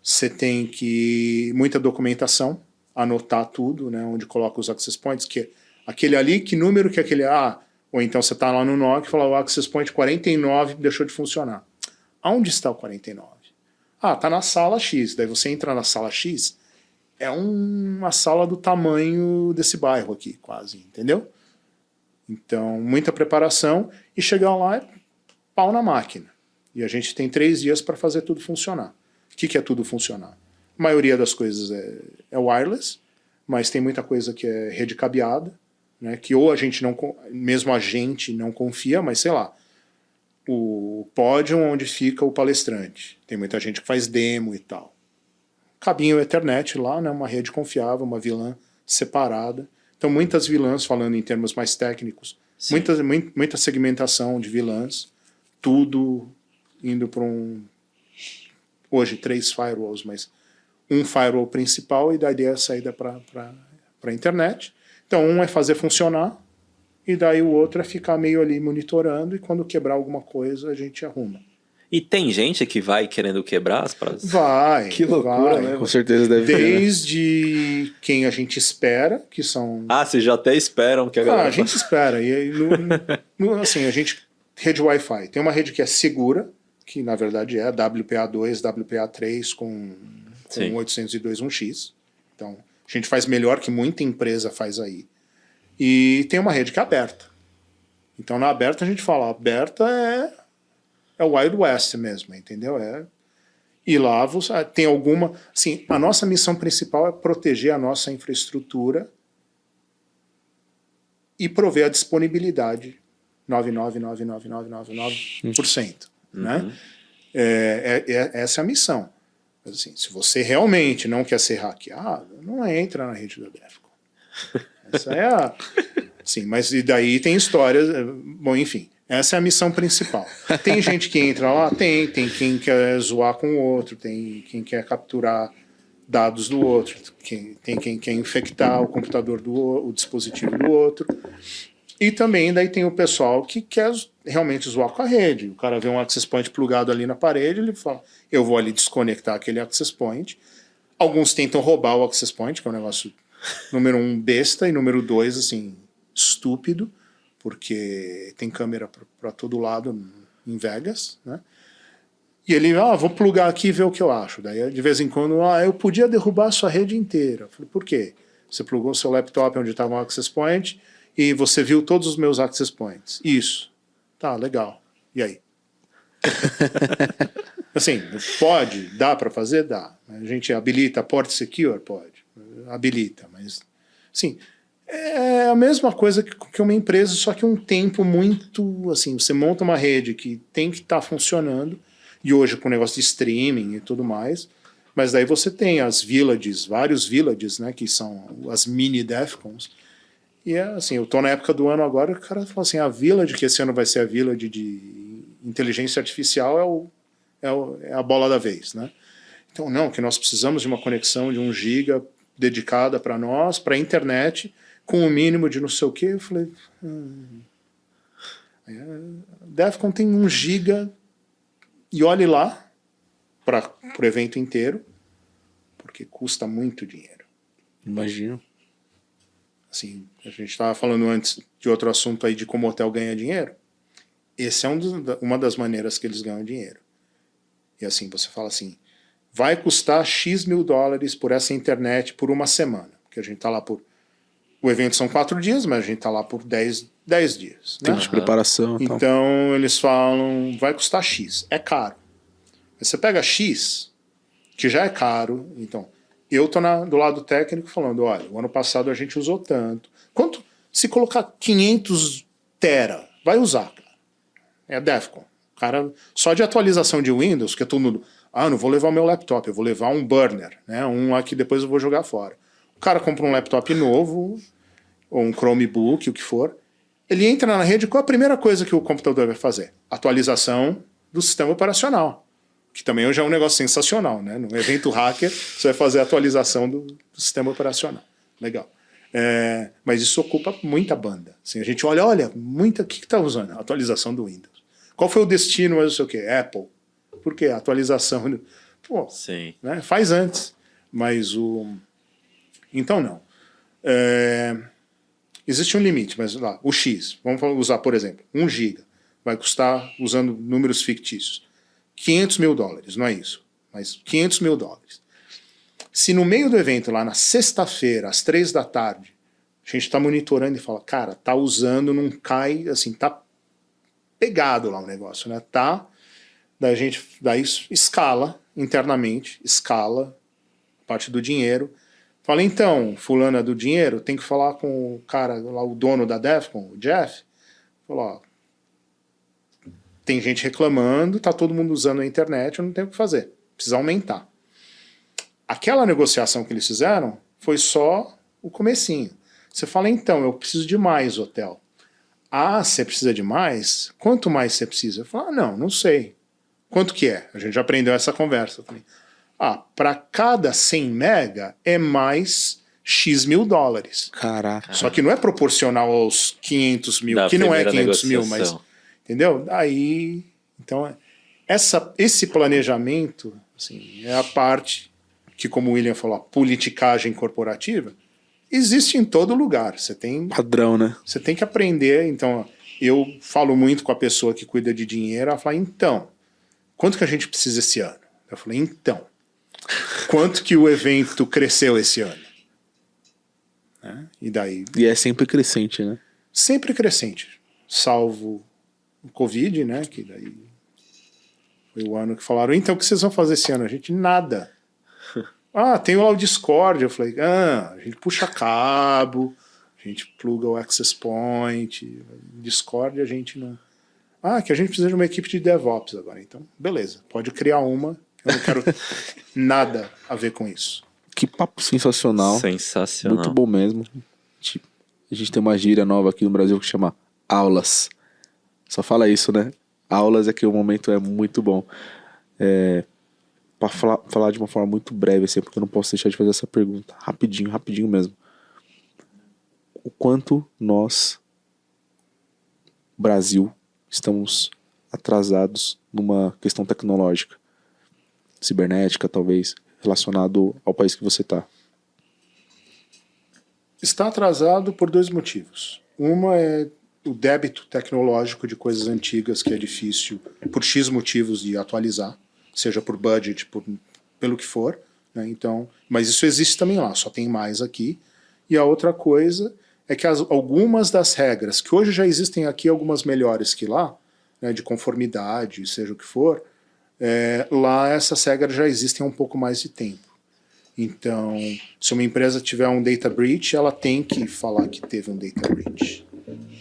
você tem que... muita documentação, anotar tudo, né, onde coloca os access points, que aquele ali, que número que é aquele... ou então você está lá no NOC e fala, o access point 49 deixou de funcionar. Aonde está o 49? Está na sala X. Daí você entra na sala X, é uma sala do tamanho desse bairro aqui, quase, entendeu? Então, muita preparação, e chegar lá é pau na máquina. E a gente tem 3 dias para fazer tudo funcionar. O que é tudo funcionar? A maioria das coisas é wireless, mas tem muita coisa que é rede cabeada, né, que ou a gente não, mesmo a gente não confia, mas sei lá, o pódio onde fica o palestrante. Tem muita gente que faz demo e tal. Cabinho Ethernet lá, né, uma rede confiável, uma VLAN separada. Então muitas VLANs, falando em termos mais técnicos, muita segmentação de VLANs, tudo indo para hoje 3 firewalls, mas um firewall principal, e daí a saída para a internet. Então um é fazer funcionar, e daí o outro é ficar meio ali monitorando, e quando quebrar alguma coisa a gente arruma. E tem gente que vai querendo quebrar as praças? Vai. Que loucura, né? Com certeza deve ter. Desde quem a gente espera, que são... vocês já até esperam que a galera... a gente espera. E aí, assim, a gente... Rede Wi-Fi. Tem uma rede que é segura, que na verdade é WPA2, WPA3 com 802.1x. Então, a gente faz melhor que muita empresa faz aí. E tem uma rede que é aberta. Então, na aberta a gente fala, aberta é o Wild West mesmo, entendeu? E lá tem alguma... Assim, a nossa missão principal é proteger a nossa infraestrutura e prover a disponibilidade 99,99999%. Né? Essa é a missão. Mas, assim, se você realmente não quer ser hackeado, não entra na rede da DEFCON. Essa é a... Sim, mas e daí tem histórias... Bom, enfim, essa é a missão principal. Tem gente que entra lá? Tem quem quer zoar com o outro, tem quem quer capturar dados do outro, tem quem quer infectar o computador o dispositivo do outro. E também daí tem o pessoal que quer realmente zoar com a rede. O cara vê um access point plugado ali na parede, ele fala, eu vou ali desconectar aquele access point. Alguns tentam roubar o access point, que é um negócio, número 1, besta, e número 2, assim, estúpido, porque tem câmera para todo lado em Vegas, né? E ele, vou plugar aqui e ver o que eu acho. Daí, de vez em quando, eu podia derrubar a sua rede inteira. Eu falei, por quê? Você plugou o seu laptop onde estava o access point e você viu todos os meus access points. Isso. Tá, legal. E aí? Assim, pode? Dá para fazer? Dá. A gente habilita Port Secure? Pode. Habilita, mas... Sim, é a mesma coisa que uma empresa, só que um tempo muito... Assim, você monta uma rede que tem que estar funcionando, e hoje com o negócio de streaming e tudo mais, mas daí você tem as villages, vários villages, né, que são as mini DEFCONs. E assim, eu tô na época do ano agora, o cara fala assim, a village, que esse ano vai ser a village de inteligência artificial, é a bola da vez, né? Então, não, que nós precisamos de uma conexão de 1 giga dedicada para nós, para a internet, com o mínimo de não sei o quê. Eu falei, Defcon tem 1 giga e olhe lá para o evento inteiro, porque custa muito dinheiro. Imagino. Assim, a gente estava falando antes de outro assunto aí de como o hotel ganha dinheiro. Essa é uma das maneiras que eles ganham dinheiro. E assim, você fala assim, vai custar X mil dólares por essa internet por uma semana. Porque a gente está lá por... O evento são 4 dias, mas a gente está lá por 10 dias. Tempo de preparação. Então eles falam, vai custar X. É caro. Você pega X, que já é caro, então... Eu estou do lado técnico falando, olha, o ano passado a gente usou tanto. Quanto? Se colocar 500 tera, vai usar, cara. É a Defcon. Cara, só de atualização de Windows, que é todo mundo, não vou levar o meu laptop, eu vou levar um burner, né? Um lá que depois eu vou jogar fora. O cara compra um laptop novo, ou um Chromebook, o que for, ele entra na rede, qual a primeira coisa que o computador vai fazer? Atualização do sistema operacional. Que também hoje é um negócio sensacional, né? No evento hacker, você vai fazer a atualização do sistema operacional. Legal. Mas isso ocupa muita banda. Assim, a gente olha, muita... O que está usando? A atualização do Windows. Qual foi o destino, mas não sei o quê? Apple. Por quê? A atualização... Pô, sim. Né? Faz antes. Mas Então, não. Existe um limite, mas lá, o X. Vamos usar, por exemplo, 1 giga. Vai custar, usando números fictícios, 500 mil dólares, não é isso, mas 500 mil dólares. Se no meio do evento, lá na sexta-feira, às 3 da tarde, a gente está monitorando e fala, cara, tá usando, não cai, assim, tá pegado lá o negócio, né? Daí escala internamente, escala parte do dinheiro. Fala, então, fulana do dinheiro, tem que falar com o cara lá, o dono da Defcon, o Jeff. Falou, ó, tem gente reclamando, tá todo mundo usando a internet, eu não tenho o que fazer. Precisa aumentar. Aquela negociação que eles fizeram foi só o comecinho. Você fala, então, eu preciso de mais hotel. Você precisa de mais? Quanto mais você precisa? Eu falo, não sei. Quanto que é? A gente já aprendeu essa conversa também. Para cada 100 mega é mais X mil dólares. Caraca. Só que não é proporcional aos 500 mil, que não é 500 mil, mas... Entendeu? Aí, então, esse planejamento, assim, é a parte que, como o William falou, a politicagem corporativa, existe em todo lugar. Você tem... Padrão, né? Você tem que aprender. Então, eu falo muito com a pessoa que cuida de dinheiro, ela fala, então, quanto que a gente precisa esse ano? Eu falei, então, quanto que o evento cresceu esse ano? E daí... E é sempre crescente, né? Sempre crescente, salvo... o Covid, né? Que daí foi o ano que falaram, então o que vocês vão fazer esse ano? A gente, nada. Tem lá o Discord. Eu falei, a gente puxa cabo, a gente pluga o Access Point, Discord a gente não... que a gente precisa de uma equipe de DevOps agora. Então, beleza, pode criar uma, eu não quero nada a ver com isso. Que papo sensacional. Sensacional. Muito bom mesmo. A gente tem uma gíria nova aqui no Brasil que chama aulas. Só fala isso, né? Aulas é que o momento é muito bom. Para falar de uma forma muito breve, assim, porque eu não posso deixar de fazer essa pergunta. Rapidinho mesmo. O quanto nós, Brasil, estamos atrasados numa questão tecnológica, cibernética, talvez, relacionado ao país que você está? Está atrasado por 2 motivos. Uma é o débito tecnológico de coisas antigas que é difícil, por X motivos, de atualizar, seja por budget, pelo que for, né? Então, mas isso existe também lá, só tem mais aqui. E a outra coisa é que algumas das regras, que hoje já existem aqui, algumas melhores que lá, né, de conformidade, seja o que for, lá essas regras já existem há um pouco mais de tempo. Então, se uma empresa tiver um data breach, ela tem que falar que teve um data breach.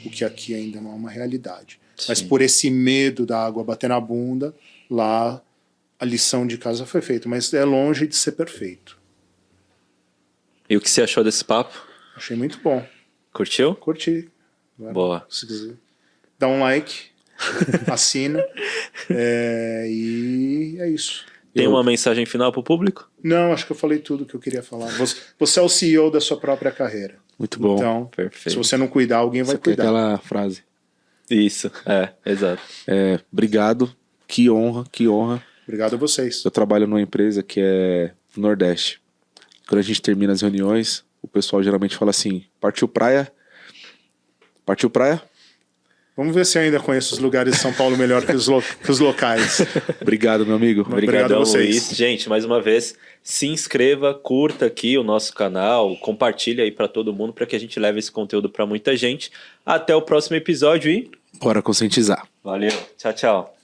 O que aqui ainda não é uma realidade. Sim. Mas por esse medo da água bater na bunda, lá a lição de casa foi feita. Mas é longe de ser perfeito. E o que você achou desse papo? Achei muito bom. Curtiu? Curti. Agora, boa. Se quiser, dá um like, assina. E E é isso. Tem uma mensagem final para o público? Não, acho que eu falei tudo que eu queria falar. Você é o CEO da sua própria carreira. Muito bom. Então, perfeito. Se você não cuidar, alguém vai cuidar. Aquela frase. Isso, exato. Obrigado, que honra, que honra. Obrigado a vocês. Eu trabalho numa empresa que é no Nordeste. Quando a gente termina as reuniões, o pessoal geralmente fala assim, partiu praia? Partiu praia? Vamos ver se eu ainda conheço os lugares de São Paulo melhor que os locais. Obrigado, meu amigo. Obrigado a vocês. Luiz. Gente, mais uma vez, se inscreva, curta aqui o nosso canal, compartilha aí para todo mundo para que a gente leve esse conteúdo para muita gente. Até o próximo episódio e bora conscientizar. valeu. Tchau, tchau.